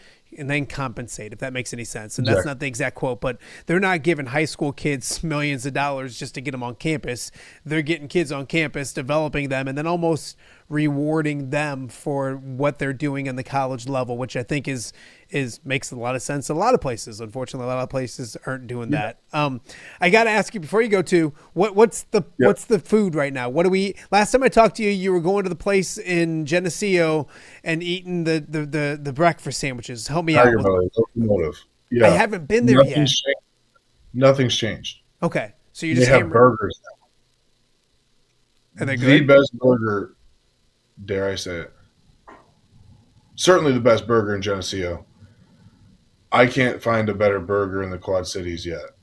compensate, if that makes any sense. And that's not the exact quote, but they're not giving high school kids millions of dollars just to get them on campus. They're getting kids on campus, developing them, and then almost rewarding them for what they're doing in the college level, which I think makes a lot of sense. A lot of places, unfortunately, a lot of places aren't doing that. I got to ask you before you go to what's the food right now? What do we? Last time I talked to you, you were going to the place in Geneseo and eating the breakfast sandwiches. Help me out. Locomotive. Yeah, I haven't been there yet. Nothing's changed. Okay, so you They just have burgers now. Are they The good? best burger, dare I say it? Certainly the best burger in Geneseo. I can't find a better burger in the Quad Cities yet.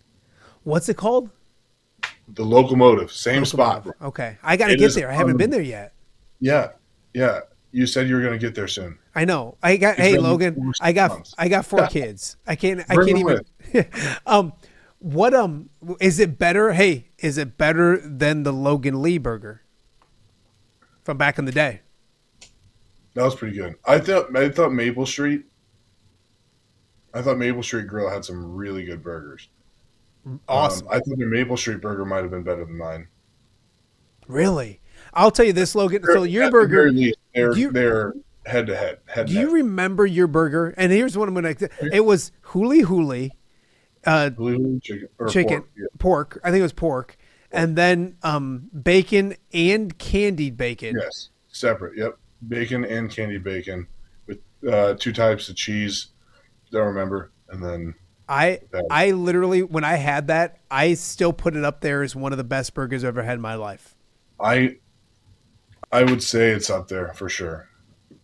What's it called? The Locomotive, same spot. Okay, I got to get there. I haven't been there yet. Yeah. You said you were going to get there soon. I know. Hey Logan, I got 4 kids. I can't even. What is it better? Hey, is it better than the Logan Lee burger from back in the day? That was pretty good. I thought Maple Street Grill had some really good burgers. Awesome. I think the Maple Street burger might have been better than mine. Really? I'll tell you this, Logan. So your At burger, the very least, they're head to head. do you remember your burger? And here's one I'm going to. It was huli chicken, pork. I think it was pork, and then bacon and candied bacon. Yes, separate. Yep, bacon and candied bacon with 2 types of cheese. Don't remember, and then I literally, when I had that, I still put it up there as one of the best burgers I've ever had in my life. I would say it's up there for sure.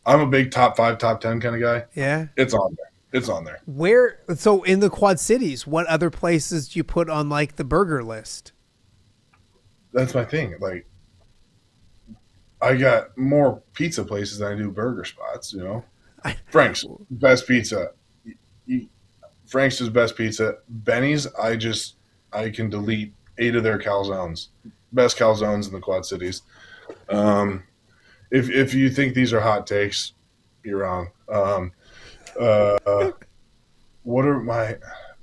I'm a big top 5, top 10 kind of guy. Yeah, it's on there. So in the Quad Cities, what other places do you put on like the burger list? That's my thing. Like, I got more pizza places than I do burger spots. Frank's best pizza. Frank's is best pizza. Benny's, I can delete 8 of their calzones. Best calzones in the Quad Cities. If you think these are hot takes, you're wrong. I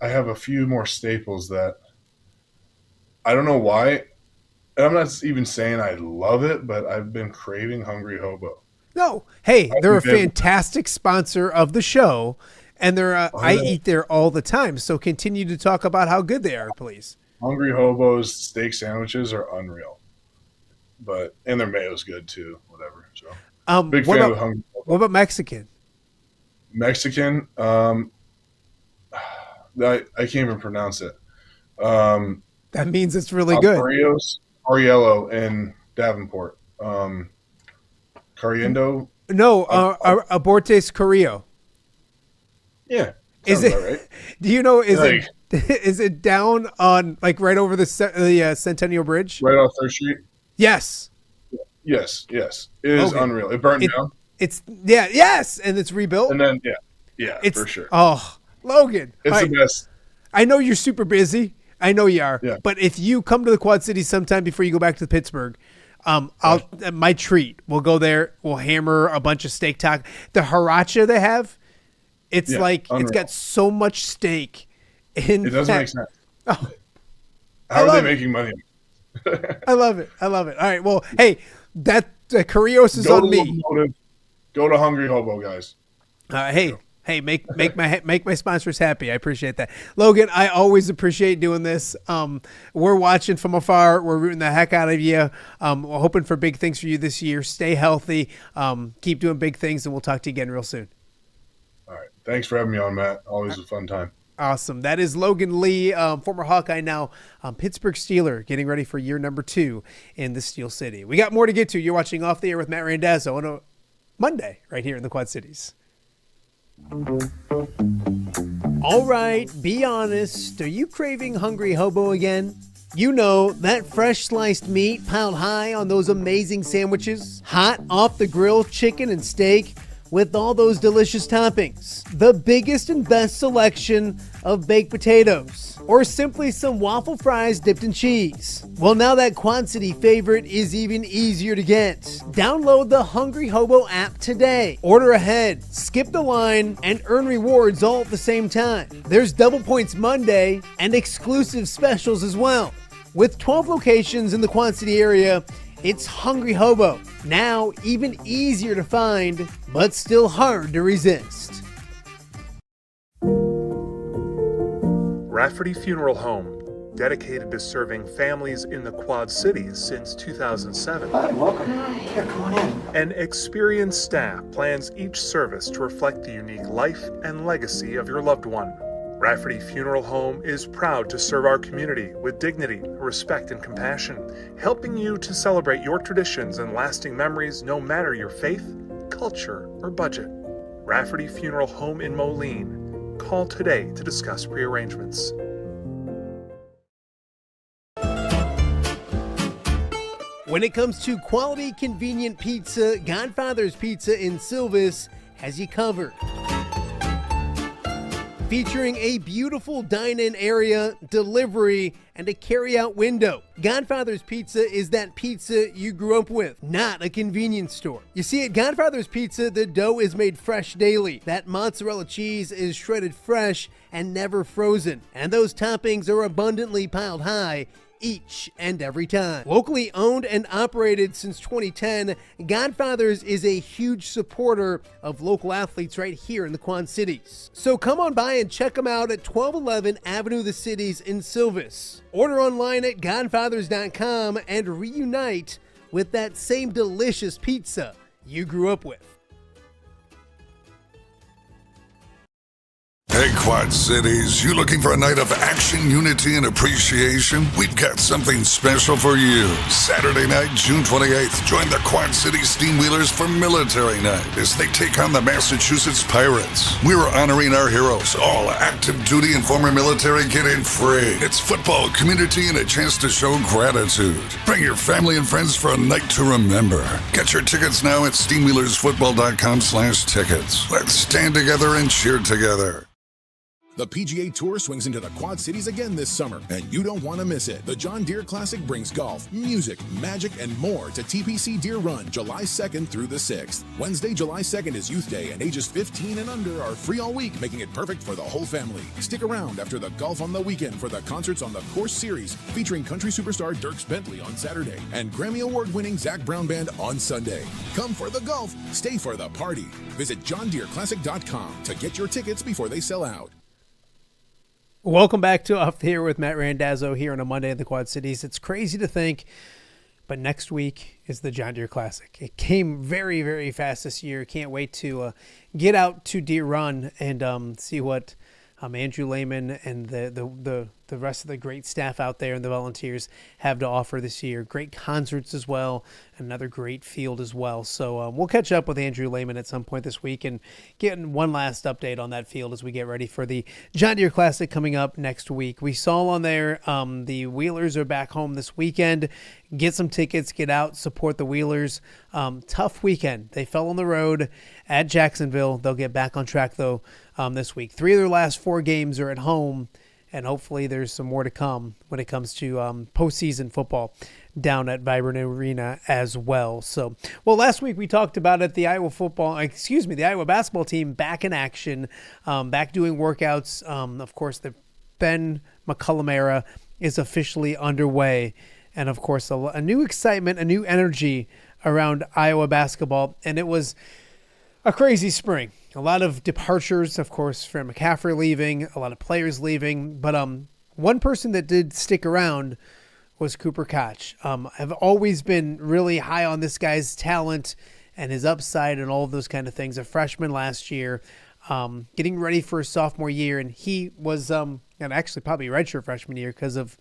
have a few more staples that I don't know why. And I'm not even saying I love it, but I've been craving Hungry Hobo. No. Hey, they're a fantastic sponsor of the show, and I eat there all the time. So continue to talk about how good they are, please. Hungry Hobo's steak sandwiches are unreal. And their mayo's good too, whatever. So big fan of Hungry Hobo. What about Mexican? Mexican, I can't even pronounce it. That means it's really good. Ariello in Davenport. Cariendo? No, Abortes Carrillo. Yeah. Is it? Right. Do you know? Is it down on like right over the Centennial Bridge? Right off 3rd Street. Yes. Yes. It is unreal. It burned down. Yes, and it's rebuilt. And then it's for sure. Oh, Logan, it's the best. I know you're super busy. I know you are. Yeah. But if you come to the Quad Cities sometime before you go back to Pittsburgh, my treat. We'll go there. We'll hammer a bunch of steak taco. The haracha they have, it's unreal. It's got so much steak. It doesn't make sense. Oh, how are they making money? I love it. All right. Well, hey, that Carrillos is on me. Go to Hungry Hobo, guys. Hey, Hey, make my sponsors happy. I appreciate that. Logan, I always appreciate doing this. We're watching from afar. We're rooting the heck out of you. We're hoping for big things for you this year. Stay healthy. Keep doing big things, and we'll talk to you again real soon. All right. Thanks for having me on, Matt. Always a fun time. Awesome. That is Logan Lee, former Hawkeye, now Pittsburgh Steeler, getting ready for year number 2 in the Steel City. We got more to get to. You're watching Off the Air with Matt Randazzo on a Monday right here in the Quad Cities. All right, be honest. Are you craving Hungry Hobo again? You know, that fresh sliced meat piled high on those amazing sandwiches, hot off the grill chicken and steak with all those delicious toppings, the biggest and best selection of baked potatoes, or simply some waffle fries dipped in cheese. Well, now that Quad City favorite is even easier to get. Download the Hungry Hobo app today. Order ahead, skip the line, and earn rewards all at the same time. There's Double Points Monday and exclusive specials as well. With 12 locations in the Quad City area, it's Hungry Hobo. Now even easier to find, but still hard to resist. Rafferty Funeral Home, dedicated to serving families in the Quad Cities since 2007. Hi, welcome. Here, come on in. An experienced staff plans each service to reflect the unique life and legacy of your loved one. Rafferty Funeral Home is proud to serve our community with dignity, respect, and compassion, helping you to celebrate your traditions and lasting memories no matter your faith, culture, or budget. Rafferty Funeral Home in Moline. Call today to discuss prearrangements. When it comes to quality, convenient pizza, Godfather's Pizza in Silvis has you covered. Featuring a beautiful dine-in area, delivery, and a carry-out window. Godfather's Pizza is that pizza you grew up with, not a convenience store. You see, at Godfather's Pizza, the dough is made fresh daily. That mozzarella cheese is shredded fresh and never frozen. And those toppings are abundantly piled high each and every time. Locally owned and operated since 2010, Godfather's is a huge supporter of local athletes right here in the Quad Cities. So come on by and check them out at 1211 Avenue of the Cities in Silvis. Order online at godfathers.com and reunite with that same delicious pizza you grew up with. Hey, Quad Cities, you looking for a night of action, unity, and appreciation? We've got something special for you. Saturday night, June 28th, join the Quad City Steamwheelers for Military Night as they take on the Massachusetts Pirates. We're honoring our heroes. All active duty and former military get in free. It's football, community, and a chance to show gratitude. Bring your family and friends for a night to remember. Get your tickets now at steamwheelersfootball.com/tickets. Let's stand together and cheer together. The PGA Tour swings into the Quad Cities again this summer, and you don't want to miss it. The John Deere Classic brings golf, music, magic, and more to TPC Deer Run July 2nd through the 6th. Wednesday, July 2nd is Youth Day, and ages 15 and under are free all week, making it perfect for the whole family. Stick around after the golf on the weekend for the concerts on the Course Series, featuring country superstar Dierks Bentley on Saturday and Grammy Award-winning Zac Brown Band on Sunday. Come for the golf, stay for the party. Visit JohnDeereClassic.com to get your tickets before they sell out. Welcome back to Off the Air with Matt Randazzo here on a Monday in the Quad Cities. It's crazy to think, but next week is the John Deere Classic. It came very, very fast this year. Can't wait to get out to Deer Run and see what Andrew Lehman and the rest of the great staff out there and the volunteers have to offer this year. Great concerts as well. Another great field as well. So we'll catch up with Andrew Lehman at some point this week and get one last update on that field as we get ready for the John Deere Classic coming up next week. We saw on there the Wheelers are back home this weekend. Get some tickets, get out, support the Wheelers. Tough weekend. They fell on the road at Jacksonville. They'll get back on track, though, this week. 3 of their last 4 games are at home, and hopefully there's some more to come when it comes to postseason football down at Vibrant Arena as well. So, well, last week we talked about it, the Iowa basketball team back in action, back doing workouts. Of course, the Ben McCollum Era is officially underway. And, of course, a new excitement, a new energy around Iowa basketball. And it was a crazy spring. a lot of departures, of course, from McCaffrey leaving, a lot of players leaving. But one person that did stick around was Cooper Koch. I've always been really high on this guy's talent and his upside and all of those kind of things. A freshman last year, getting ready for his sophomore year, and he was and actually probably redshirt freshman year because of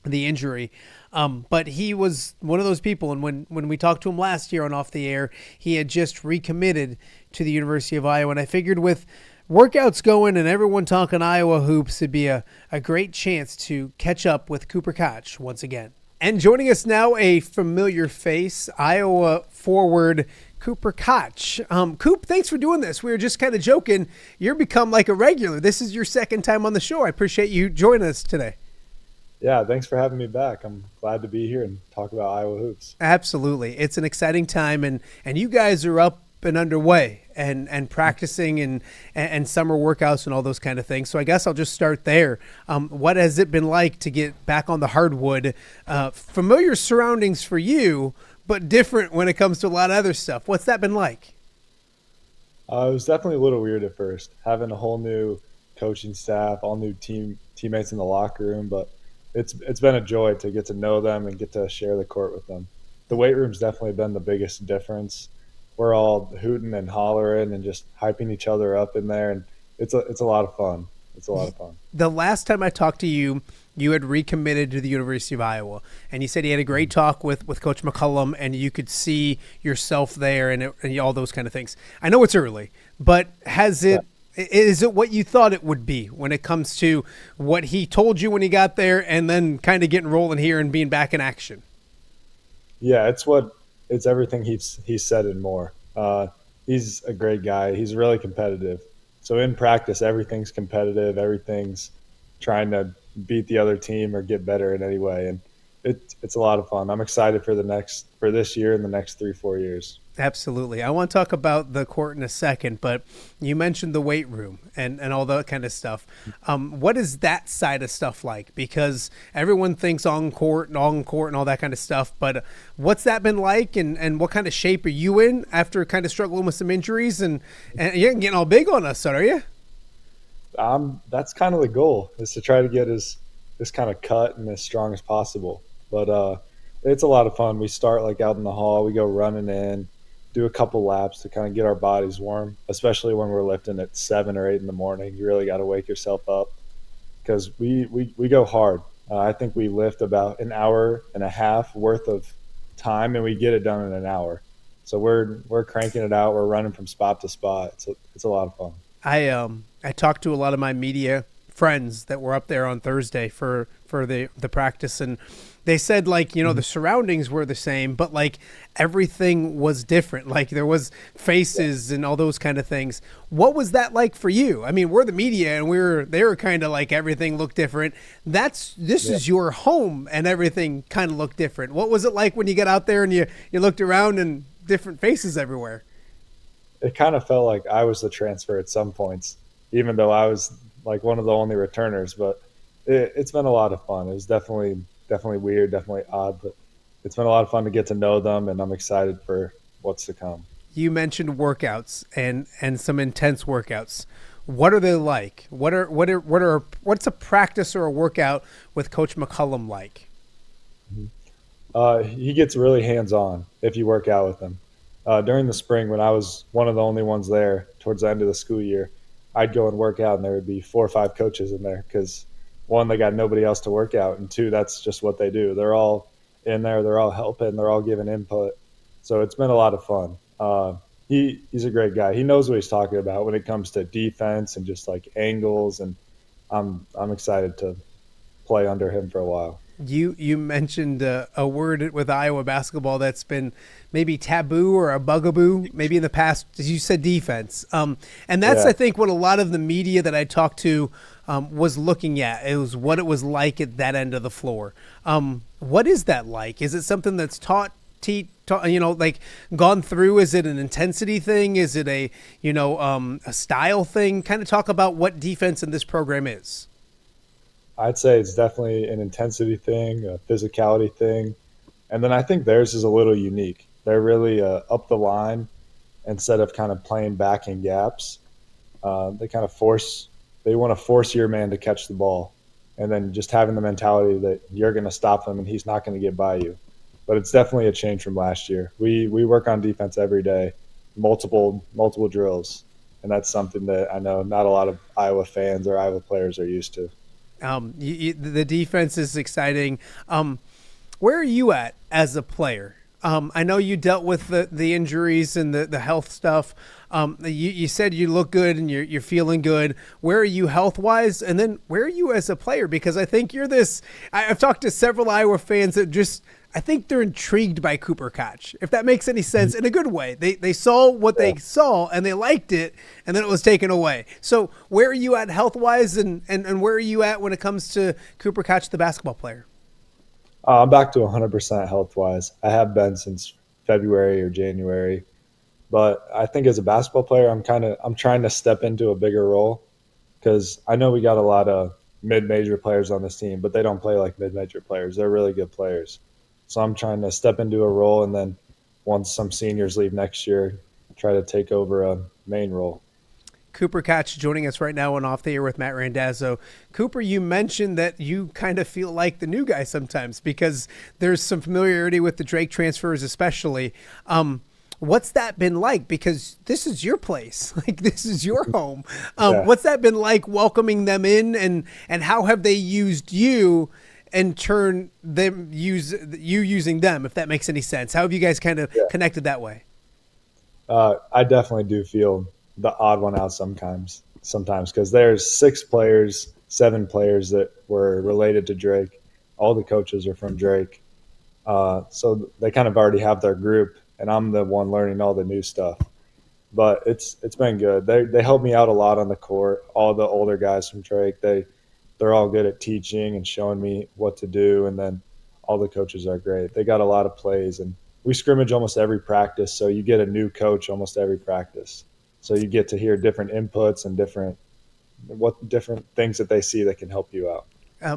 the injury. But he was one of those people, and when we talked to him last year on Off the Air, he had just recommitted to the University of Iowa, and I figured with workouts going and everyone talking Iowa hoops, it'd be a great chance to catch up with Cooper Cotch once again. And joining us now, a familiar face, Iowa forward Cooper Cotch. Coop, thanks for doing this. We were just kind of joking. You're become like a regular. This is your second time on the show. I appreciate you joining us today. Yeah, thanks for having me back. I'm glad to be here and talk about Iowa hoops. Absolutely. It's an exciting time, and you guys are up and underway and practicing and summer workouts and all those kind of things. So I guess I'll just start there. What has it been like to get back on the hardwood? Familiar surroundings for you, but different when it comes to a lot of other stuff. What's that been like? It was definitely a little weird at first, having a whole new coaching staff, all new teammates in the locker room, but it's been a joy to get to know them and get to share the court with them. The weight room's definitely been the biggest difference. We're all hooting and hollering and just hyping each other up in there, and it's a lot of fun. It's a lot of fun. The last time I talked to you, you had recommitted to the University of Iowa, and you said you had a great talk with Coach McCollum, and you could see yourself there and all those kind of things. I know it's early, but is it what you thought it would be when it comes to what he told you when he got there and then kind of getting rolling here and being back in action? Yeah, it's everything he's said and more. He's a great guy. He's really competitive. So in practice, everything's competitive. Everything's trying to beat the other team or get better in any way. And it's a lot of fun. I'm excited for this year and the next 3-4 years. Absolutely. I want to talk about the court in a second, but you mentioned the weight room and all that kind of stuff. What is that side of stuff like? Because everyone thinks on court and all that kind of stuff, but what's that been like, and what kind of shape are you in after kind of struggling with some injuries? And you're getting all big on us, are you? That's kind of the goal, is to try to get as kind of cut and as strong as possible. But it's a lot of fun. We start like out in the hall. We go running in, do a couple laps to kind of get our bodies warm, especially when we're lifting at 7 or 8 in the morning. You really got to wake yourself up because we go hard. I think we lift about an hour and a half worth of time, and we get it done in an hour. So we're cranking it out. We're running from spot to spot. It's a lot of fun. I talked to a lot of my media friends that were up there on Thursday for the practice, and they said, like, the surroundings were the same, but like everything was different. Like there was faces and all those kind of things. What was that like for you? I mean, we're the media and they were kind of like everything looked different. This is your home and everything kind of looked different. What was it like when you got out there and you looked around and different faces everywhere? It kind of felt like I was the transfer at some points, even though I was like one of the only returners, but it's been a lot of fun. It was definitely weird, definitely odd, but it's been a lot of fun to get to know them, and I'm excited for what's to come. You mentioned workouts and some intense workouts. What are they like? What's a practice or a workout with Coach McCollum like? He gets really hands-on if you work out with him. During the spring, when I was one of the only ones there towards the end of the school year, I'd go and work out, and there would be 4 or 5 coaches in there because, one, they got nobody else to work out, and 2, that's just what they do. They're all in there. They're all helping. They're all giving input. So it's been a lot of fun. He's a great guy. He knows what he's talking about when it comes to defense and just like angles, and I'm excited to play under him for a while. You mentioned a word with Iowa basketball that's been maybe taboo or a bugaboo maybe in the past. As you said, defense. And that's, I think, what a lot of the media that I talked to was looking at. It was what it was like at that end of the floor. What is that like? Is it something that's taught, like gone through? Is it an intensity thing? Is it a style thing? Kind of talk about what defense in this program is. I'd say it's definitely an intensity thing, a physicality thing. And then I think theirs is a little unique. They're really up the line, instead of kind of playing back in gaps. They want to force your man to catch the ball, and then just having the mentality that you're going to stop him and he's not going to get by you. But it's definitely a change from last year. We work on defense every day, multiple drills, and that's something that I know not a lot of Iowa fans or Iowa players are used to. The defense is exciting. Where are you at as a player? I know you dealt with the injuries and the health stuff. You said you look good and you're feeling good. Where are you health-wise? And then where are you as a player? Because I think I've talked to several Iowa fans that I think they're intrigued by Cooper Cotch, if that makes any sense, in a good way. They saw what they saw and they liked it, and then it was taken away. So where are you at health-wise, and where are you at when it comes to Cooper Cotch, the basketball player? I'm back to 100% health-wise. I have been since February or January. But I think as a basketball player, I'm trying to step into a bigger role, because I know we got a lot of mid-major players on this team, but they don't play like mid-major players. They're really good players. So I'm trying to step into a role, and then once some seniors leave next year, try to take over a main role. Cooper Cotch joining us right now on Off the Air with Matt Randazzo. Cooper, you mentioned that you kind of feel like the new guy sometimes because there's some familiarity with the Drake transfers especially. What's that been like? Because this is your place. Like, this is your home. What's that been like welcoming them in, and how have they used you and turn them using them, if that makes any sense? How have you guys kind of connected that way? I definitely do feel the odd one out sometimes because there's 7 players that were related to Drake. All the coaches are from Drake. So they kind of already have their group, and I'm the one learning all the new stuff. But it's been good. They help me out a lot on the court. All the older guys from Drake, they're all good at teaching and showing me what to do, and then all the coaches are great. They got a lot of plays, and we scrimmage almost every practice, so you get a new coach almost every practice. So you get to hear different inputs and different things that they see that can help you out.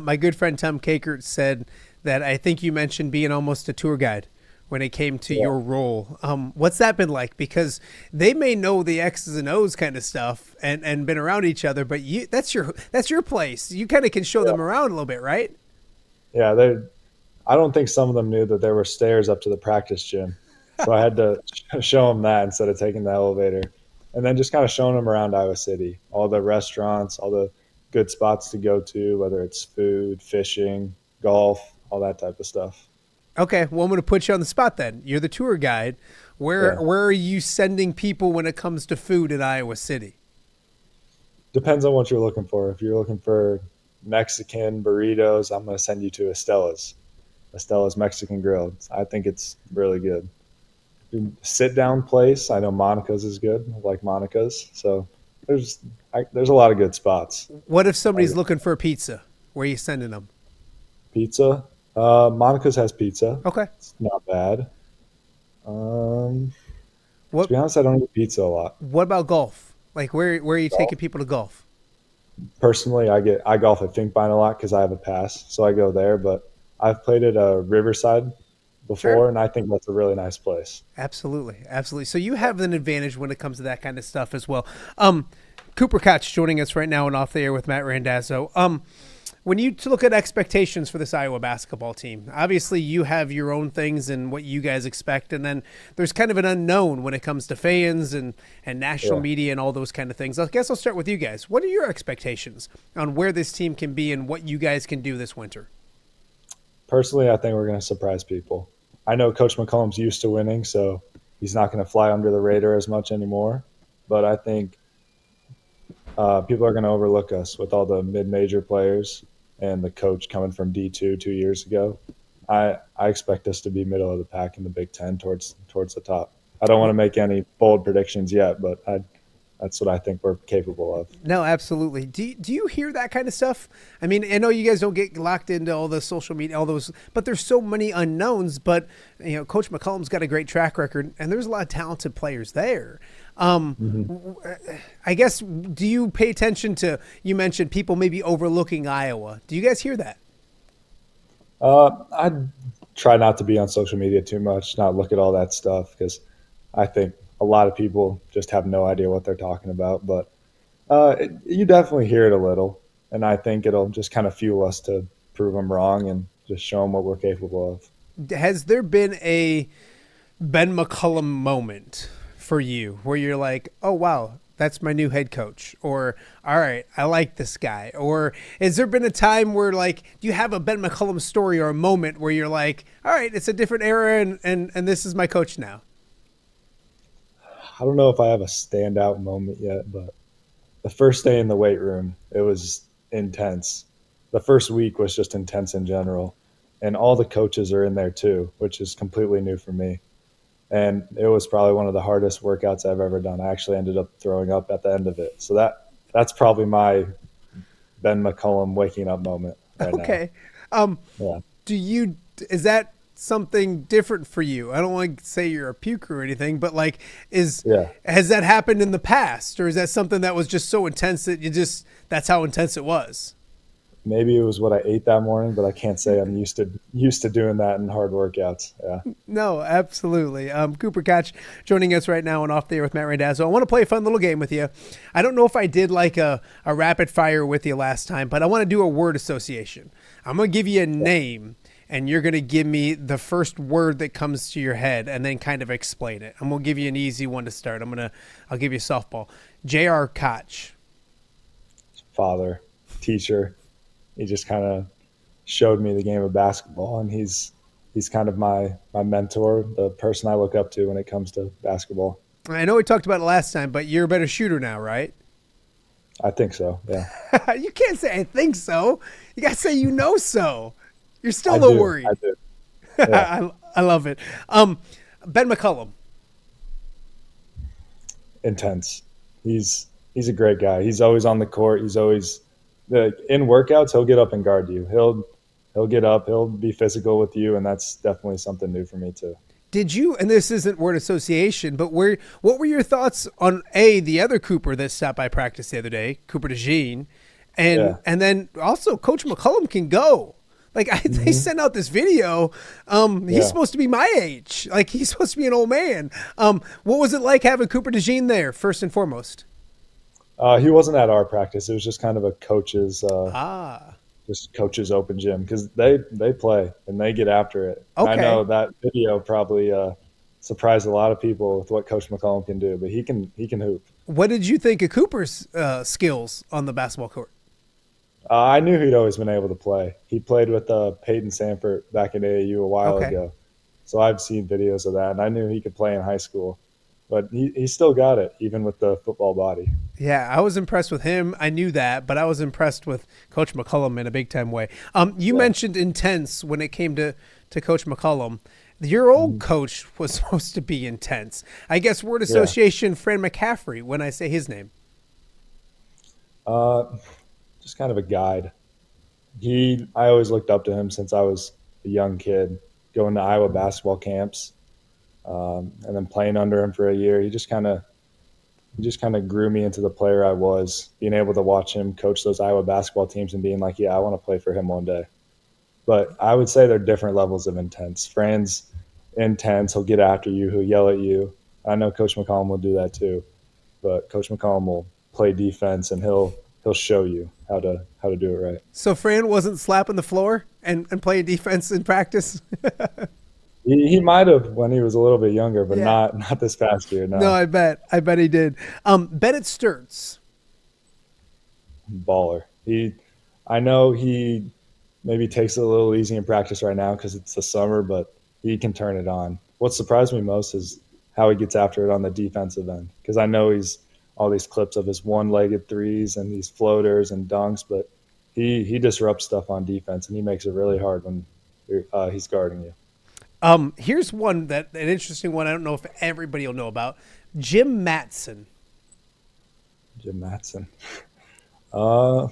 My good friend Tom Kakert said that I think you mentioned being almost a tour guide when it came to your role. What's that been like? Because they may know the X's and O's kind of stuff and been around each other, but that's your place. You kind of can show them around a little bit, right? Yeah, I don't think some of them knew that there were stairs up to the practice gym. So I had to show them that instead of taking the elevator. And then just kind of showing them around Iowa City, all the restaurants, all the good spots to go to, whether it's food, fishing, golf, all that type of stuff. Okay, well, I'm going to put you on the spot then. You're the tour guide. Where are you sending people when it comes to food in Iowa City? Depends on what you're looking for. If you're looking for Mexican burritos, I'm going to send you to Estella's Mexican Grill. I think it's really good. Sit-down place, I know Monica's is good. I like Monica's. So there's a lot of good spots. What if somebody's looking for a pizza? Where are you sending them? Pizza? Monica's has pizza. Okay. It's not bad. To be honest, I don't eat pizza a lot. What about golf? Like, where are you taking people to golf? Personally, I golf at Finkbine a lot because I have a pass, so I go there. But I've played at Riverside before, and I think that's a really nice place. Absolutely. So you have an advantage when it comes to that kind of stuff as well. Cooper Cotch joining us right now and Off the Air with Matt Randazzo. When you look at expectations for this Iowa basketball team, obviously you have your own things and what you guys expect, and then there's kind of an unknown when it comes to fans and national media and all those kind of things. I guess I'll start with you guys. What are your expectations on where this team can be and what you guys can do this winter? Personally, I think we're going to surprise people. I know Coach McCollum's used to winning, so he's not going to fly under the radar as much anymore. But I think people are going to overlook us with all the mid-major players and the coach coming from D2 2 years ago. I expect us to be middle of the pack in the Big Ten towards the top. I don't want to make any bold predictions yet, but that's what I think we're capable of. No, absolutely. Do you hear that kind of stuff? I mean, I know you guys don't get locked into all the social media, all those, but there's so many unknowns. But Coach McCollum's got a great track record, and there's a lot of talented players there. I guess, do you pay attention to? You mentioned people maybe overlooking Iowa. Do you guys hear that? I try not to be on social media too much, not look at all that stuff, because I think a lot of people just have no idea what they're talking about. But you definitely hear it a little, and I think it'll just kind of fuel us to prove them wrong and just show them what we're capable of. Has there been a Ben McCollum moment for you where you're like, oh, wow, that's my new head coach, or all right, I like this guy? Or has there been a time where, like, do you have a Ben McCollum story or a moment where you're like, all right, it's a different era and this is my coach now? I don't know if I have a standout moment yet, but the first day in the weight room, it was intense. The first week was just intense in general, and all the coaches are in there too, which is completely new for me. And it was probably one of the hardest workouts I've ever done. I actually ended up throwing up at the end of it. So that's probably my Ben McCollum waking up moment right okay. now. Yeah. Is that something different for you? I don't want to say you're a puker or anything, but like, has that happened in the past, or is that something that was just so intense that that's how intense it was? Maybe it was what I ate that morning, but I can't say I'm used to doing that in hard workouts. Yeah. No, absolutely. Cooper Cotch joining us right now on Off the Air with Matt Randazzo. I want to play a fun little game with you. I don't know if I did like a rapid fire with you last time, but I want to do a word association. I'm going to give you a name, and you're going to give me the first word that comes to your head and then kind of explain it. I'm going to give you an easy one to start. I'll give you a softball. J.R. Koch. Father, teacher. He just kind of showed me the game of basketball, and he's kind of my mentor, the person I look up to when it comes to basketball. I know we talked about it last time, but you're a better shooter now, right? I think so, yeah. You can't say I think so. You got to say you know so. You're still a little worried. I do. Yeah. I love it. Ben McCollum. Intense. He's a great guy. He's always on the court. He's always in workouts. He'll get up and guard you. He'll get up. He'll be physical with you, and that's definitely something new for me too. Did you? And this isn't word association, but what were your thoughts on the other Cooper that stopped by practice the other day, Cooper DeJean, and then also Coach McCollum can go. Like they sent out this video. He's supposed to be my age. Like he's supposed to be an old man. What was it like having Cooper DeJean there first and foremost? He wasn't at our practice. It was just kind of a coach's, just coach's open gym because they play and they get after it. Okay. I know that video probably surprised a lot of people with what Coach McCollum can do, but he can hoop. What did you think of Cooper's skills on the basketball court? I knew he'd always been able to play. He played with Peyton Sanford back in AAU a while ago, so I've seen videos of that, and I knew he could play in high school. But he still got it, even with the football body. Yeah, I was impressed with him. I knew that, but I was impressed with Coach McCollum in a big-time way. You mentioned intense when it came to Coach McCollum. Your old coach was supposed to be intense. I guess word association, Fran McCaffrey, when I say his name. Just kind of a guide. I always looked up to him since I was a young kid, going to Iowa basketball camps. And then playing under him for a year, he just kind of grew me into the player I was, being able to watch him coach those Iowa basketball teams and being like, yeah, I want to play for him one day. But I would say they're different levels of intense. Fran's intense. He'll get after you. He'll yell at you. I know Coach McCollum will do that too, but Coach McCollum will play defense and he'll show you how to do it right. So Fran wasn't slapping the floor and playing defense in practice? He might have when he was a little bit younger, but not this past year. No, I bet he did. Bennett Sturts. Baller. I know he maybe takes it a little easy in practice right now because it's the summer, but he can turn it on. What surprised me most is how he gets after it on the defensive end, because I know he's all these clips of his one-legged threes and these floaters and dunks, but he disrupts stuff on defense, and he makes it really hard when he's guarding you. Here's an interesting one. I don't know if everybody will know about Jim Matson. Jim Matson. Man,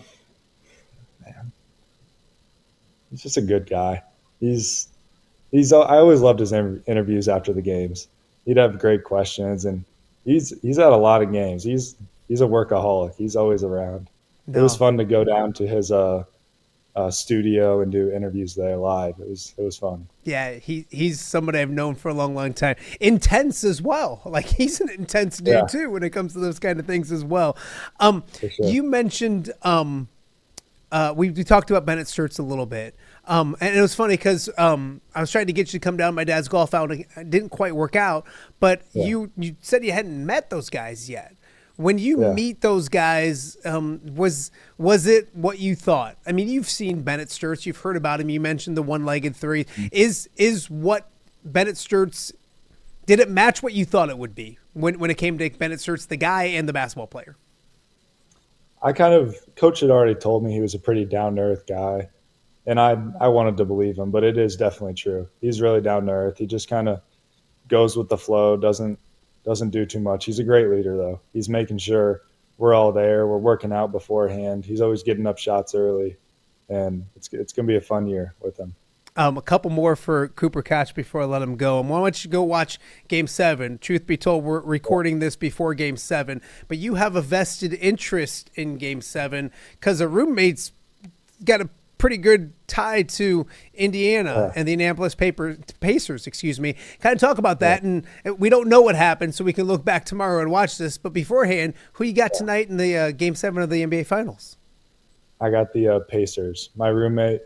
he's just a good guy. I always loved his interviews after the games. He'd have great questions, and he's at a lot of games. He's a workaholic. He's always around. No. It was fun to go down to his studio and do interviews there live. It was fun. Yeah, he's somebody I've known for a long, long time. Intense as well. Like, he's an intense dude too when it comes to those kind of things as well. For sure. You mentioned we talked about Bennett Sturts a little bit. And it was funny because I was trying to get you to come down to my dad's golf outing. It didn't quite work out, but you said you hadn't met those guys yet. When you meet those guys, was it what you thought? I mean, you've seen Bennett Sturts, you've heard about him. You mentioned the one-legged three. Is what Bennett Sturts, did it match what you thought it would be when it came to Bennett Sturts, the guy and the basketball player? Coach had already told me he was a pretty down-to-earth guy, and I wanted to believe him, but it is definitely true. He's really down-to-earth. He just kind of goes with the flow, doesn't do too much. He's a great leader, though. He's making sure we're all there. We're working out beforehand. He's always getting up shots early, and it's going to be a fun year with him. A couple more for Cooper Cotch before I let him go. And why don't you go watch Game 7? Truth be told, we're recording this before Game 7, but you have a vested interest in Game 7 because a roommate's got a pretty good tie to Indiana and the Indianapolis Pacers, Kind of talk about that, and we don't know what happened, so we can look back tomorrow and watch this. But beforehand, who you got tonight in the Game 7 of the NBA Finals? I got the Pacers. My roommate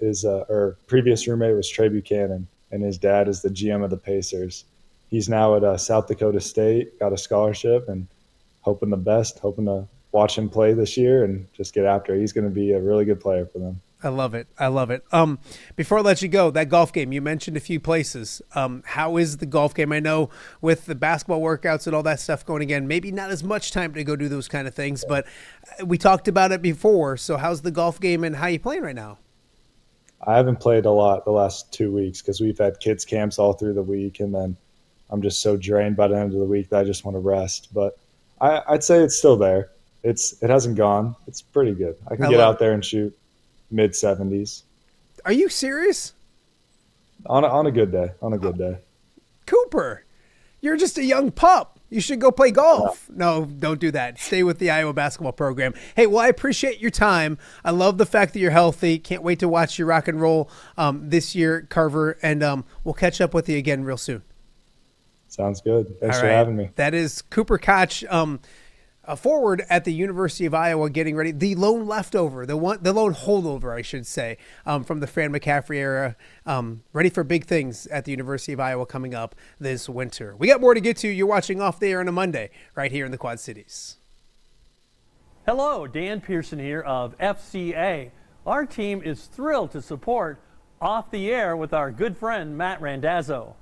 previous roommate was Trey Buchanan, and his dad is the GM of the Pacers. He's now at South Dakota State, got a scholarship, and hoping to watch him play this year and just get after it. He's going to be a really good player for them. I love it. Before I let you go, that golf game, you mentioned a few places. How is the golf game? I know with the basketball workouts and all that stuff going again, maybe not as much time to go do those kind of things, but we talked about it before. So how's the golf game and how you playing right now? I haven't played a lot the last 2 weeks because we've had kids camps all through the week, and then I'm just so drained by the end of the week that I just want to rest. But I'd say it's still there. It hasn't gone. It's pretty good. I can get out there and shoot mid-70s. Are you serious? On a good day. Cooper, you're just a young pup. You should go play golf. No, don't do that. Stay with the Iowa basketball program. Hey, well, I appreciate your time. I love the fact that you're healthy. Can't wait to watch you rock and roll this year, Carver, and we'll catch up with you again real soon. Sounds good. Thanks for having me. That is Cooper Cotch, a forward at the University of Iowa, getting ready. The lone leftover, the lone holdover, I should say, from the Fran McCaffery era, ready for big things at the University of Iowa coming up this winter. We got more to get to. You're watching Off the Air on a Monday right here in the Quad Cities. Hello, Dan Pearson here of FCA. Our team is thrilled to support Off the Air with our good friend Matt Randazzo.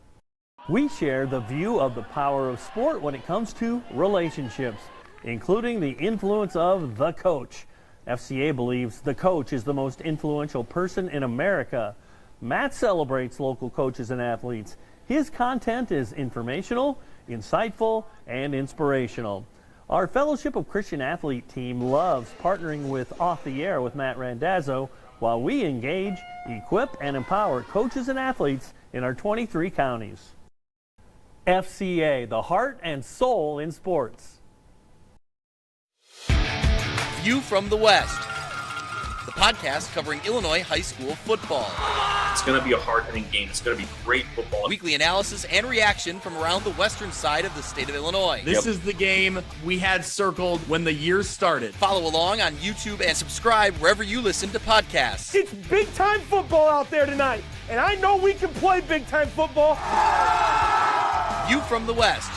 We share the view of the power of sport when it comes to relationships, including the influence of the coach. FCA believes the coach is the most influential person in America. Matt celebrates local coaches and athletes. His content is informational, insightful, and inspirational. Our Fellowship of Christian Athlete team loves partnering with Off the Air with Matt Randazzo while we engage, equip, and empower coaches and athletes in our 23 counties. FCA, the heart and soul in sports. View from the West, the podcast covering Illinois high school football. It's going to be a hard-hitting game. It's going to be great football. Weekly analysis and reaction from around the western side of the state of Illinois. This is the game we had circled when the year started. Follow along on YouTube and subscribe wherever you listen to podcasts. It's big-time football out there tonight, and I know we can play big-time football. View from the West.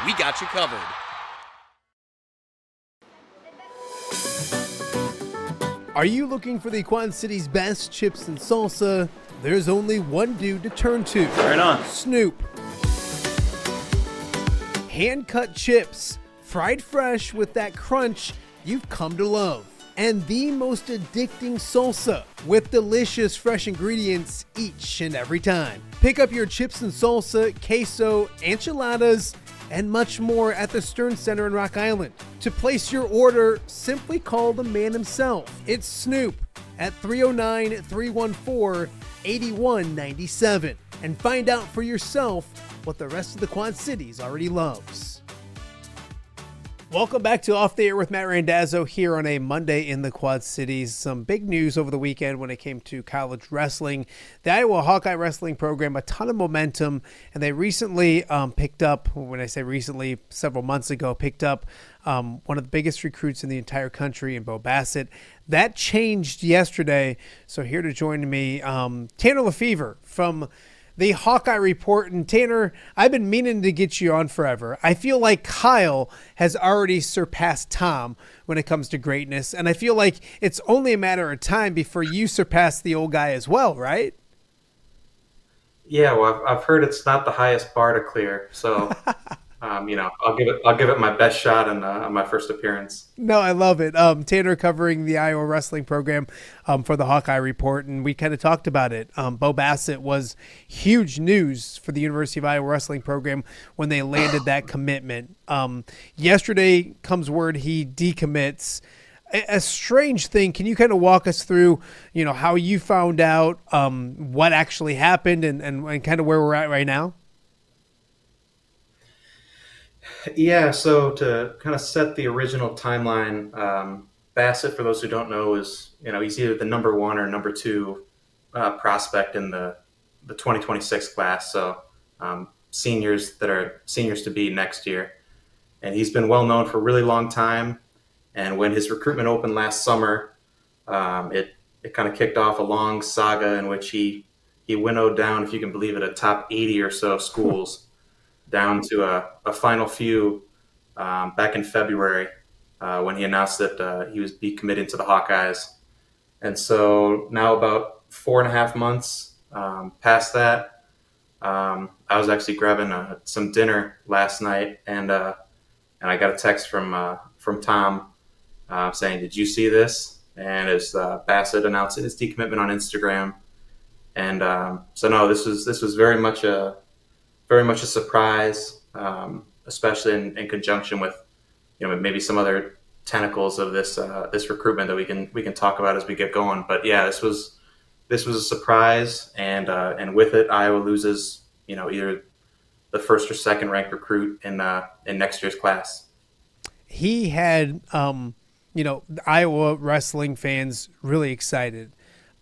We got you covered. Are you looking for the Quad City's best chips and salsa? There's only one dude to turn to. Right on. Snoop. Hand-cut chips, fried fresh with that crunch you've come to love. And the most addicting salsa with delicious fresh ingredients each and every time. Pick up your chips and salsa, queso, enchiladas, and much more at the Stern Center in Rock Island. To place your order, simply call the man himself. It's Snoop at 309-314-8197 and find out for yourself what the rest of the Quad Cities already loves. Welcome back to Off the Air with Matt Randazzo here on a Monday in the Quad Cities. Some big news over the weekend when it came to college wrestling. The Iowa Hawkeye wrestling program, a ton of momentum, and they recently picked up, when I say recently, several months ago, picked up one of the biggest recruits in the entire country in Bo Bassett. That changed yesterday, so here to join me, Tanner Lafever from the Hawkeye Report. And Tanner, I've been meaning to get you on forever. I feel like Kyle has already surpassed Tom when it comes to greatness, and I feel like it's only a matter of time before you surpass the old guy as well, right? Yeah, well, I've heard it's not the highest bar to clear, so I'll give it my best shot on my first appearance. No, I love it. Tanner covering the Iowa wrestling program for the Hawkeye Report, and we kind of talked about it. Bo Bassett was huge news for the University of Iowa wrestling program when they landed that commitment. Yesterday comes word he decommits. A strange thing. Can you kind of walk us through, how you found out, what actually happened, and kind of where we're at right now? Yeah, so to kind of set the original timeline, Bassett, for those who don't know, is he's either the number 1 or number 2 prospect in the 2026 class. So seniors that are seniors to be next year, and he's been well known for a really long time. And when his recruitment opened last summer, it kind of kicked off a long saga in which he winnowed down, if you can believe it, a top 80 or so schools. Down to a final few back in February when he announced that he was decommitting to the Hawkeyes. And so now about 4.5 months past that, I was actually grabbing some dinner last night, and I got a text from Tom saying, "Did you see this?" And as Bassett announced his decommitment on Instagram. And so no, this was very much a surprise, especially in conjunction with, maybe some other tentacles of this recruitment that we can talk about as we get going. But yeah, this was a surprise, and with it, Iowa loses, either the first or second ranked recruit in next year's class. He had, Iowa wrestling fans really excited,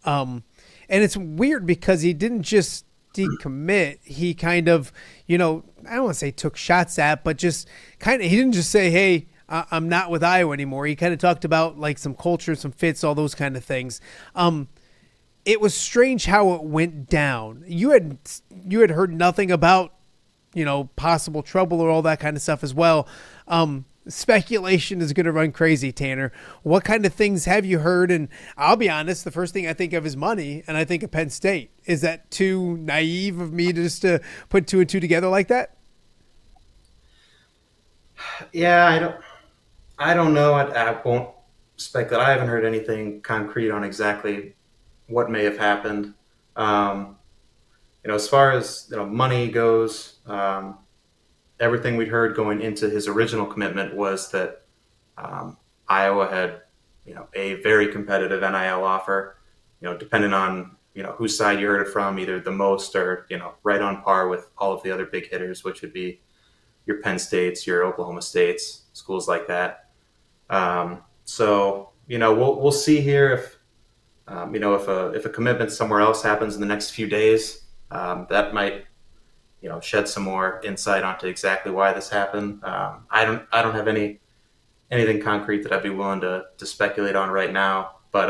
and it's weird because he didn't just decommit. He kind of, I don't want to say took shots at, but just kind of, he didn't just say, "Hey, I'm not with Iowa anymore." He kind of talked about like some culture, some fits, all those kind of things. It was strange how it went down. You had heard nothing about, possible trouble or all that kind of stuff as well. Speculation is going to run crazy, Tanner. What kind of things have you heard? And I'll be honest, the first thing I think of is money, and I think of Penn State. Is that too naive of me just to put 2 and 2 together like that? Yeah, I don't know. I won't speculate. I haven't heard anything concrete on exactly what may have happened. As far as money goes, everything we'd heard going into his original commitment was that Iowa had, a very competitive NIL offer, depending on, whose side you heard it from, either the most or, right on par with all of the other big hitters, which would be your Penn States, your Oklahoma States, schools like that. So, we'll see here if a commitment somewhere else happens in the next few days, that might, shed some more insight onto exactly why this happened. I don't have anything concrete that I'd be willing to speculate on right now. But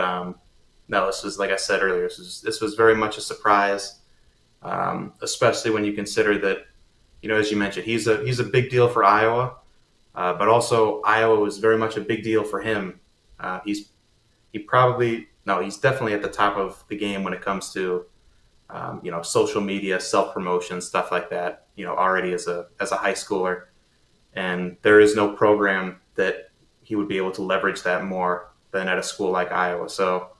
no, this was, like I said earlier, this was very much a surprise, especially when you consider that, as you mentioned, he's a big deal for Iowa, but also Iowa was very much a big deal for him. He's definitely at the top of the game when it comes to social media, self-promotion, stuff like that, already as a high schooler. And there is no program that he would be able to leverage that more than at a school like Iowa. So,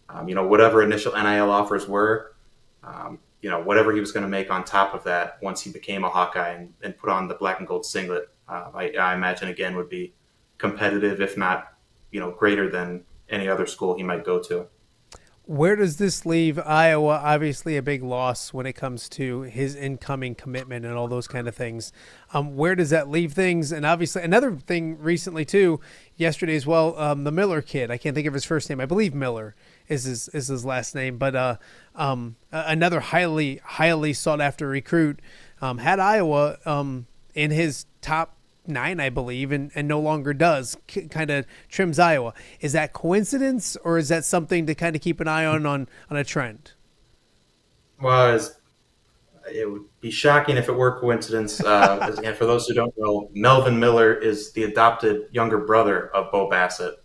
whatever initial NIL offers were, whatever he was going to make on top of that once he became a Hawkeye and put on the black and gold singlet, I imagine, again, would be competitive, if not, greater than any other school he might go to. Where does this leave Iowa? Obviously a big loss when it comes to his incoming commitment and all those kind of things. Where does that leave things? And obviously another thing recently too, yesterday as well, the Miller kid, I can't think of his first name. I believe Miller is his last name, but another highly sought after recruit had Iowa in his top 9, I believe, and no longer does, kind of trims Iowa. Is that coincidence, or is that something to kind of keep an eye on a trend? Well, it would be shocking if it were coincidence. And for those who don't know, Melvin Miller is the adopted younger brother of Bo Bassett.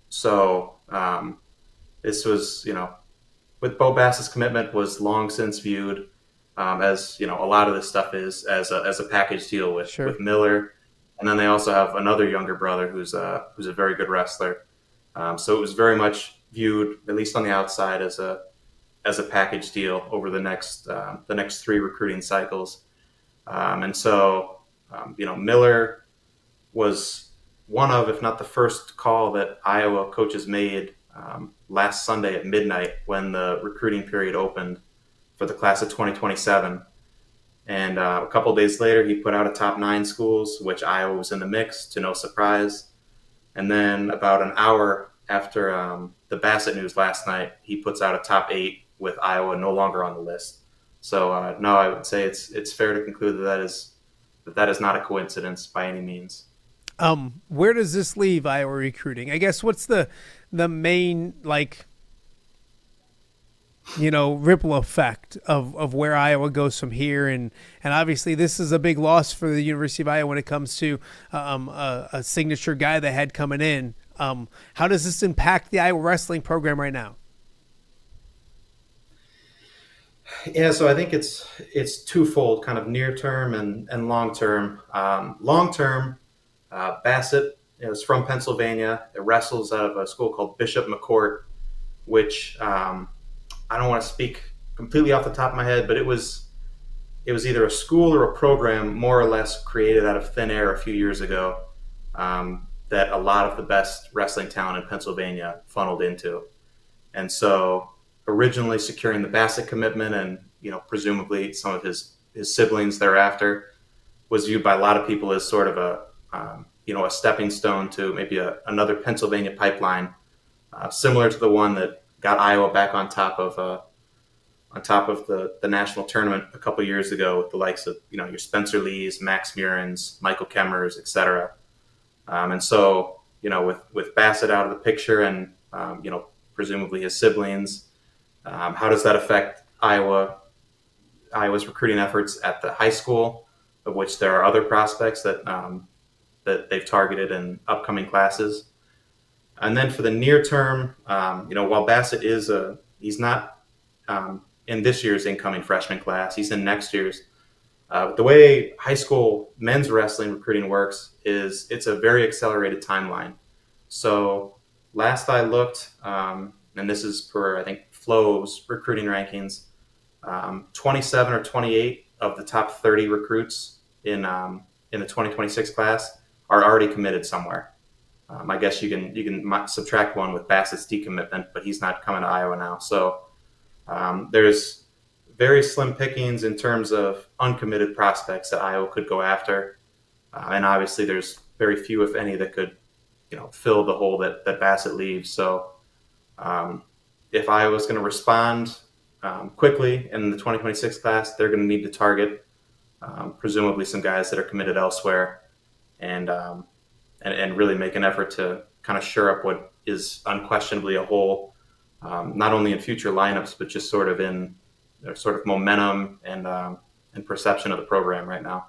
So this was, with Bo Bassett's commitment was long since viewed as, a lot of this stuff is as a package deal with Miller. And then they also have another younger brother who's a very good wrestler. So it was very much viewed, at least on the outside, as a package deal over the next 3 recruiting cycles. And so, Miller was one of, if not the first call that Iowa coaches made last Sunday at midnight when the recruiting period opened for the class of 2027. And a couple of days later, he put out a top 9 schools, which Iowa was in the mix, to no surprise. And then about an hour after the Bassett news last night, he puts out a top 8 with Iowa no longer on the list. So no, I would say it's fair to conclude that is not a coincidence by any means. Where does this leave Iowa recruiting? I guess what's the main ripple effect of where Iowa goes from here, and obviously this is a big loss for the University of Iowa when it comes to a signature guy they had coming in. How does this impact the Iowa wrestling program right now? Yeah, so I think it's twofold, kind of near term and long term. Long term, Bassett is from Pennsylvania. It wrestles out of a school called Bishop McCourt, which I don't want to speak completely off the top of my head, but it was either a school or a program more or less created out of thin air a few years ago that a lot of the best wrestling talent in Pennsylvania funneled into. And so originally securing the Bassett commitment and, presumably some of his siblings thereafter was viewed by a lot of people as sort of a stepping stone to maybe another Pennsylvania pipeline, similar to the one that got Iowa back on top of the national tournament a couple years ago with the likes of your Spencer Lees, Max Murins, Michael Kemmers, etc. And so with Bassett out of the picture and presumably his siblings, how does that affect Iowa's recruiting efforts at the high school, of which there are other prospects that they've targeted in upcoming classes? And then for the near term, while Bassett he's not in this year's incoming freshman class, he's in next year's. The way high school men's wrestling recruiting works is it's a very accelerated timeline. So last I looked, and this is per, I think, Flow's recruiting rankings, 27 or 28 of the top 30 recruits in the 2026 class are already committed somewhere. I guess you can subtract one with Bassett's decommitment, but he's not coming to Iowa now. So there's very slim pickings in terms of uncommitted prospects that Iowa could go after. And obviously there's very few, if any, that could fill the hole that Bassett leaves. So if Iowa's going to respond quickly in the 2026 class, they're going to need to target presumably some guys that are committed elsewhere and really make an effort to kind of shore up what is unquestionably a hole, not only in future lineups, but just sort of in momentum and perception of the program right now.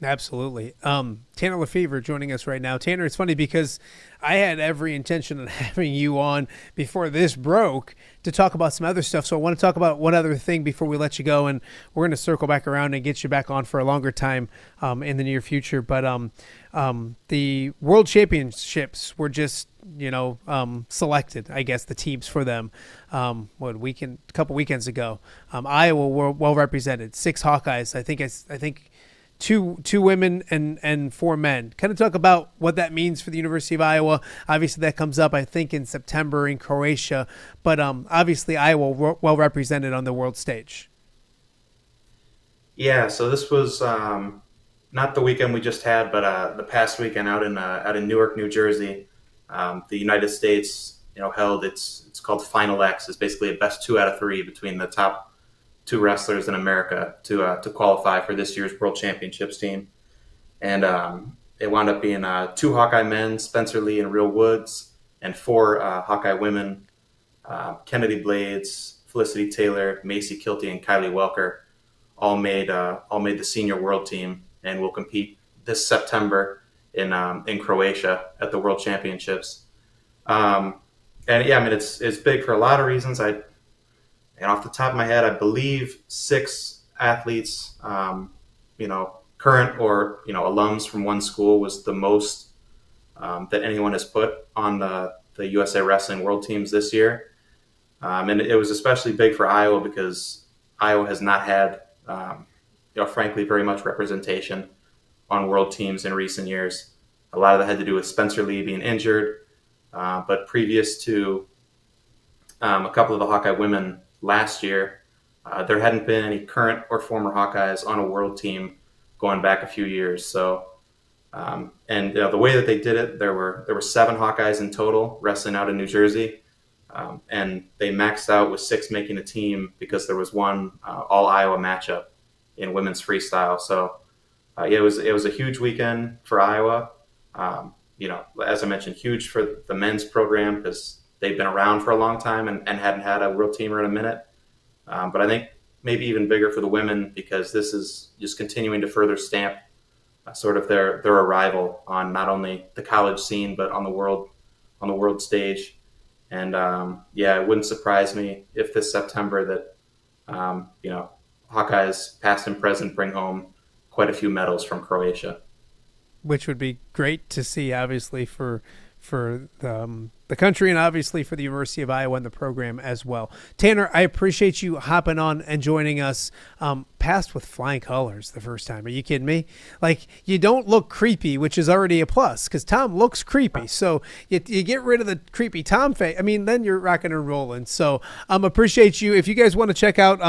Absolutely. Tanner Lafever joining us right now. Tanner, it's funny because I had every intention of having you on before this broke to talk about some other stuff. So I want to talk about one other thing before we let you go, and we're going to circle back around and get you back on for a longer time in the near future. But the World Championships were just selected, I guess, the teams for them a couple weekends ago. Iowa were well represented, 6 Hawkeyes. I think two women and 4 men. Kind of talk about what that means for the University of Iowa. Obviously, that comes up, I think, in September in Croatia. But obviously, Iowa well represented on the world stage. Yeah, so this was not the weekend we just had, but the past weekend out in Newark, New Jersey. The United States, held it's called Final X. It's basically a best 2 out of 3 between the top 2 wrestlers in America to qualify for this year's World Championships team. And it wound up being 2 Hawkeye men, Spencer Lee and Real Woods, and 4 Hawkeye women, Kennedy Blades, Felicity Taylor, Macy Kilty, and Kylie Welker, all made the senior world team and will compete this September in Croatia at the World Championships. And yeah, I mean, it's big for a lot of reasons. And off the top of my head, I believe 6 athletes, current or, alums from one school was the most that anyone has put on the USA Wrestling World Teams this year. And it was especially big for Iowa because Iowa has not had, frankly, very much representation on world teams in recent years. A lot of that had to do with Spencer Lee being injured. But previous to a couple of the Hawkeye women last year, there hadn't been any current or former Hawkeyes on a world team going back a few years. So, and the way that they did it, there were 7 Hawkeyes in total wrestling out in New Jersey, and they maxed out with 6 making a team because there was one all Iowa matchup in women's freestyle. So, it was a huge weekend for Iowa. As I mentioned, huge for the men's program because they've been around for a long time and hadn't had a world teamer in a minute. But I think maybe even bigger for the women because this is just continuing to further stamp sort of their arrival on not only the college scene but on the world stage. And it wouldn't surprise me if this September that Hawkeyes past and present bring home quite a few medals from Croatia. Which would be great to see, obviously, for the country and obviously for the University of Iowa and the program as well. Tanner, I appreciate you hopping on and joining us. Passed with flying colors the first time. Are you kidding me? Like, you don't look creepy, which is already a plus because Tom looks creepy. So you get rid of the creepy Tom face. I mean, then you're rocking and rolling. So appreciate you. If you guys want to check out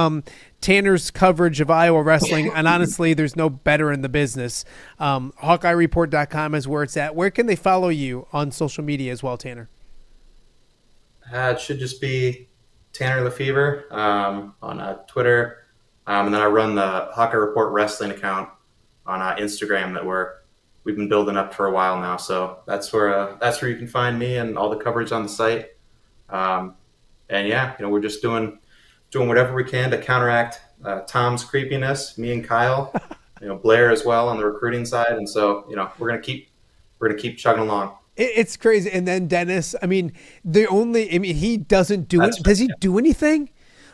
Tanner's coverage of Iowa wrestling, and honestly, there's no better in the business. HawkeyeReport.com is where it's at. Where can they follow you on social media as well, Tanner? It should just be Tanner Lafever on Twitter. And then I run the Hawkeye Report Wrestling account on Instagram that we've been building up for a while now. So that's where you can find me and all the coverage on the site. We're just doing whatever we can to counteract Tom's creepiness, me and Kyle, Blair as well on the recruiting side. And so, we're gonna keep chugging along. It's crazy. And then Dennis, he doesn't do it. Does he do anything?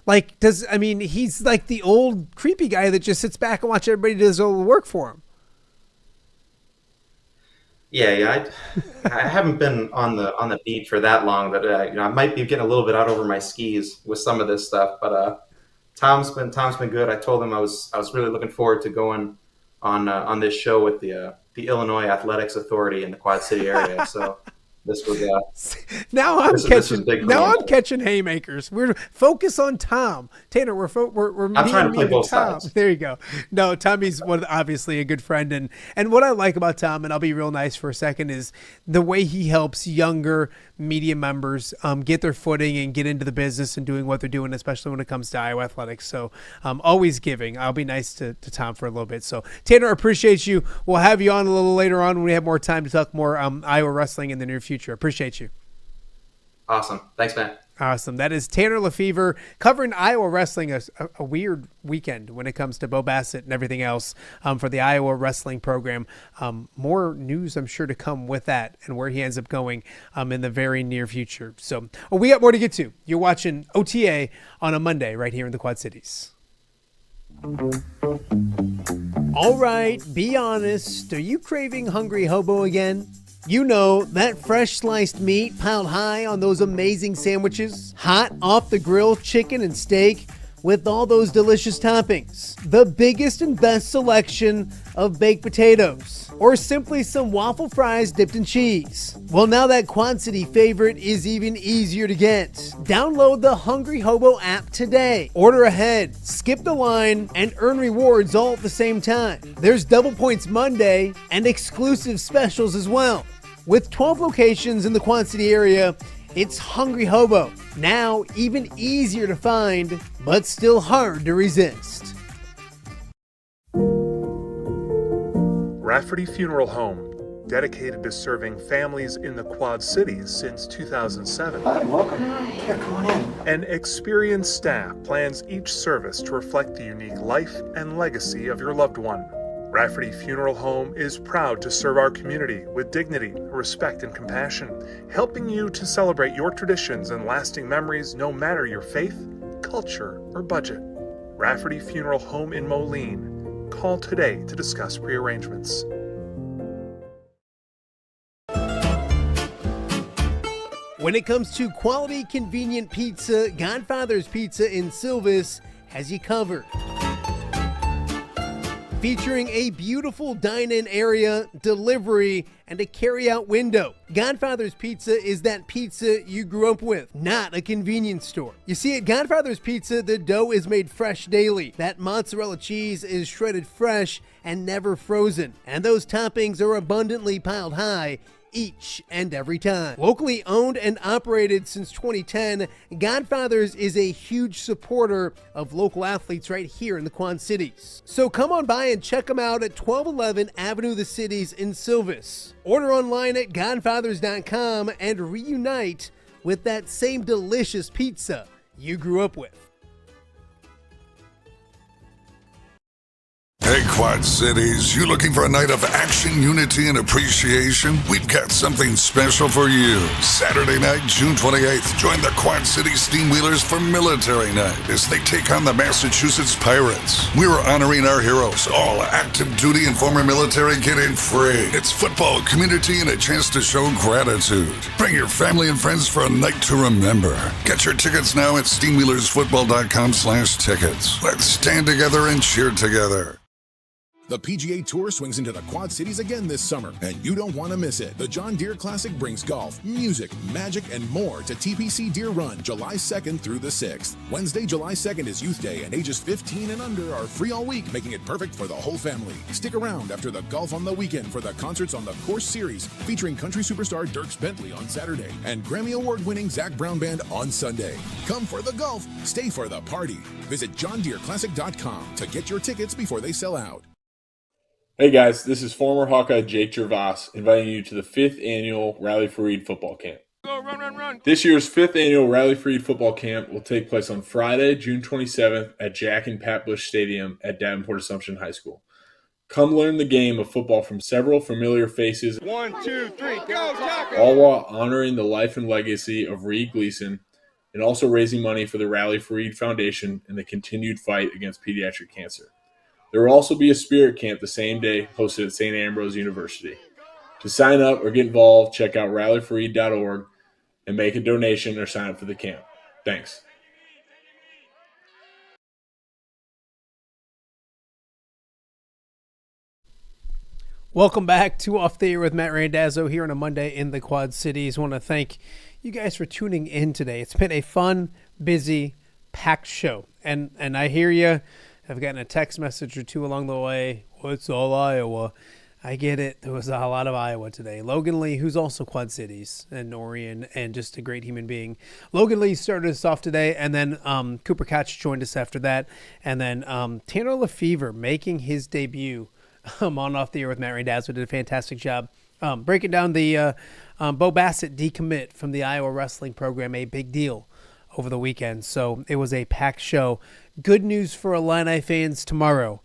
He's like the old creepy guy that just sits back and watch everybody do his own work for him. Yeah. I haven't been on the beat for that long, but I might be getting a little bit out over my skis with some of this stuff. But Tom's been good. I told him I was really looking forward to going on this show with the Illinois Athletics Authority in the Quad City area. So this was now I'm catching haymakers. We're focus on Tom. Tanner, we're I'm trying to play both Tom. sides. There you go. No, Tommy's obviously a good friend, and what I like about Tom, and I'll be real nice for a second, is the way he helps younger media members get their footing and get into the business and doing what they're doing, especially when it comes to Iowa athletics. So always giving. I'll be nice to Tom for a little bit. So Tanner, appreciate you. We'll have you on a little later on when we have more time to talk more Iowa wrestling in the near future. Appreciate you. Awesome. Thanks, man. Awesome. That is Tanner Lafever covering Iowa wrestling, a weird weekend when it comes to Bo Bassett and everything else for the Iowa wrestling program. More news, I'm sure, to come with that and where he ends up going in the very near future. So we got more to get to. You're watching OTA on a Monday right here in the Quad Cities. All right, be honest. Are you craving Hungry Hobo again? You know, that fresh sliced meat piled high on those amazing sandwiches, hot off the grill chicken and steak. with all those delicious toppings, the biggest and best selection of baked potatoes, or simply some waffle fries dipped in cheese. Well, now that Quad City favorite is even easier to get. Download the Hungry Hobo app today. Order ahead, skip the line, and earn rewards all at the same time. There's Double Points Monday and exclusive specials as well. With 12 locations in the Quad City area, it's Hungry Hobo. Now even easier to find, but still hard to resist. Rafferty Funeral Home, dedicated to serving families in the Quad Cities since 2007. Hi, welcome. Yeah, come on in. An experienced staff plans each service to reflect the unique life and legacy of your loved one. Rafferty Funeral Home is proud to serve our community with dignity, respect, and compassion, helping you to celebrate your traditions and lasting memories no matter your faith, culture, or budget. Rafferty Funeral Home in Moline. Call today to discuss prearrangements. When it comes to quality, convenient pizza, Godfather's Pizza in Silvis has you covered. Featuring a beautiful dine-in area, delivery, and a carry-out window. Godfather's Pizza is that pizza you grew up with, not a convenience store. You see, at Godfather's Pizza, the dough is made fresh daily. That mozzarella cheese is shredded fresh and never frozen. And those toppings are abundantly piled high each and every time. Locally owned and operated since 2010, Godfather's is a huge supporter of local athletes right here in the Quad Cities. So come on by and check them out at 1211 Avenue of the Cities in Silvis. Order online at godfathers.com and reunite with that same delicious pizza you grew up with. Hey, Quad Cities, you looking for a night of action, unity, and appreciation? We've got something special for you. Saturday night, June 28th, join the Quad City Steamwheelers for Military Night as they take on the Massachusetts Pirates. We're honoring our heroes. All active duty and former military get in free. It's football, community, and a chance to show gratitude. Bring your family and friends for a night to remember. Get your tickets now at steamwheelersfootball.com/tickets. Let's stand together and cheer together. The PGA Tour swings into the Quad Cities again this summer, and you don't want to miss it. The John Deere Classic brings golf, music, magic, and more to TPC Deer Run July 2nd through the 6th. Wednesday, July 2nd is Youth Day, and ages 15 and under are free all week, making it perfect for the whole family. Stick around after the golf on the weekend for the concerts on the Course Series, featuring country superstar Dierks Bentley on Saturday and Grammy Award-winning Zac Brown Band on Sunday. Come for the golf, stay for the party. Visit JohnDeereClassic.com to get your tickets before they sell out. Hey guys, this is former Hawkeye Jake Gervais inviting you to the 5th annual Rally for Reed football camp. Go, run, run, run. This year's 5th annual Rally for Reed football camp will take place on Friday, June 27th at Jack and Pat Bush Stadium at Davenport Assumption High School. Come learn the game of football from several familiar faces. 1, 2, 3, go, Tackle! All while honoring the life and legacy of Reed Gleason and also raising money for the Rally for Reed Foundation and the continued fight against pediatric cancer. There will also be a spirit camp the same day hosted at St. Ambrose University. To sign up or get involved, check out rallyforeed.org and make a donation or sign up for the camp. Thanks. Welcome back to Off the Air with Matt Randazzo here on a Monday in the Quad Cities. I want to thank you guys for tuning in today. It's been a fun, busy, packed show. And I hear you. I've gotten a text message or two along the way. Well, it's all Iowa. I get it. There was a lot of Iowa today. Logan Lee, who's also Quad Cities and Orion and just a great human being. Logan Lee started us off today, and then Cooper Cotch joined us after that. And then Tanner Lafever making his debut on Off the Air with Matt Randazzo did a fantastic job. Breaking down the Bo Bassett decommit from the Iowa wrestling program, a big deal over the weekend. So it was a packed show. Good news for Illini fans tomorrow.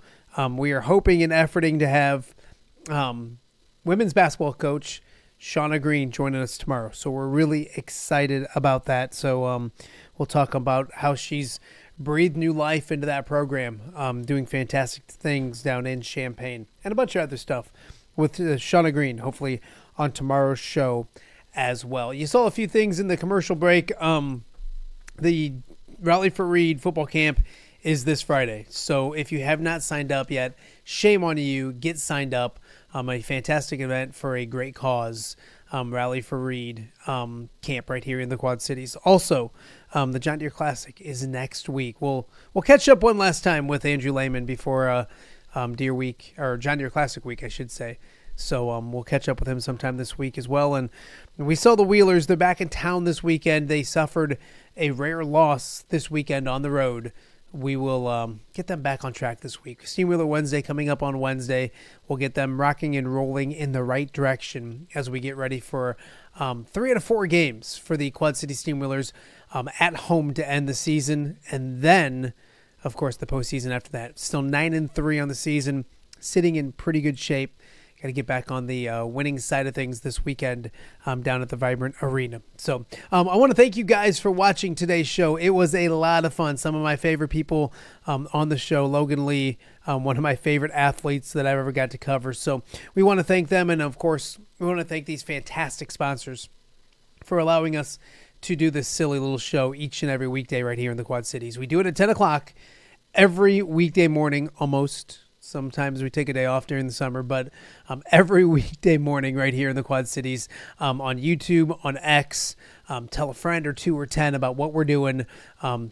We are hoping and efforting to have women's basketball coach Shauna Green joining us tomorrow. So we're really excited about that. So we'll talk about how she's breathed new life into that program, doing fantastic things down in Champaign and a bunch of other stuff with Shauna Green, hopefully on tomorrow's show as well. You saw a few things in the commercial break. The Rally for Reed football camp is this Friday. So if you have not signed up yet, shame on you. Get signed up. A fantastic event for a great cause. Rally for Reed camp right here in the Quad Cities. Also, the John Deere Classic is next week. We'll catch up one last time with Andrew Lehman before Deere Week, or John Deere Classic Week, I should say. So we'll catch up with him sometime this week as well. And we saw the Wheelers. They're back in town this weekend. They suffered a rare loss this weekend on the road. We will get them back on track this week. Steamwheeler Wednesday coming up on Wednesday. We'll get them rocking and rolling in the right direction as we get ready for 3 out of 4 games for the Quad City Steamwheelers at home to end the season. And then, of course, the postseason after that. Still 9-3 on the season, sitting in pretty good shape. Got to get back on the winning side of things this weekend down at the Vibrant Arena. So I want to thank you guys for watching today's show. It was a lot of fun. Some of my favorite people on the show, Logan Lee, one of my favorite athletes that I've ever got to cover. So we want to thank them. And, of course, we want to thank these fantastic sponsors for allowing us to do this silly little show each and every weekday right here in the Quad Cities. We do it at 10 o'clock every weekday morning almost. Sometimes we take a day off during the summer, but every weekday morning right here in the Quad Cities on YouTube, on X, tell a friend or 2 or 10 about what we're doing.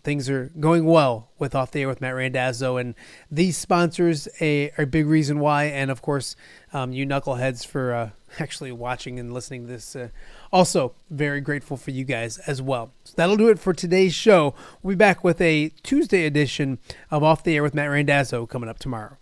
Things are going well with Off the Air with Matt Randazzo, and these sponsors are a big reason why. And, of course, you knuckleheads for actually watching and listening to this. Also, very grateful for you guys as well. So that'll do it for today's show. We'll be back with a Tuesday edition of Off the Air with Matt Randazzo coming up tomorrow.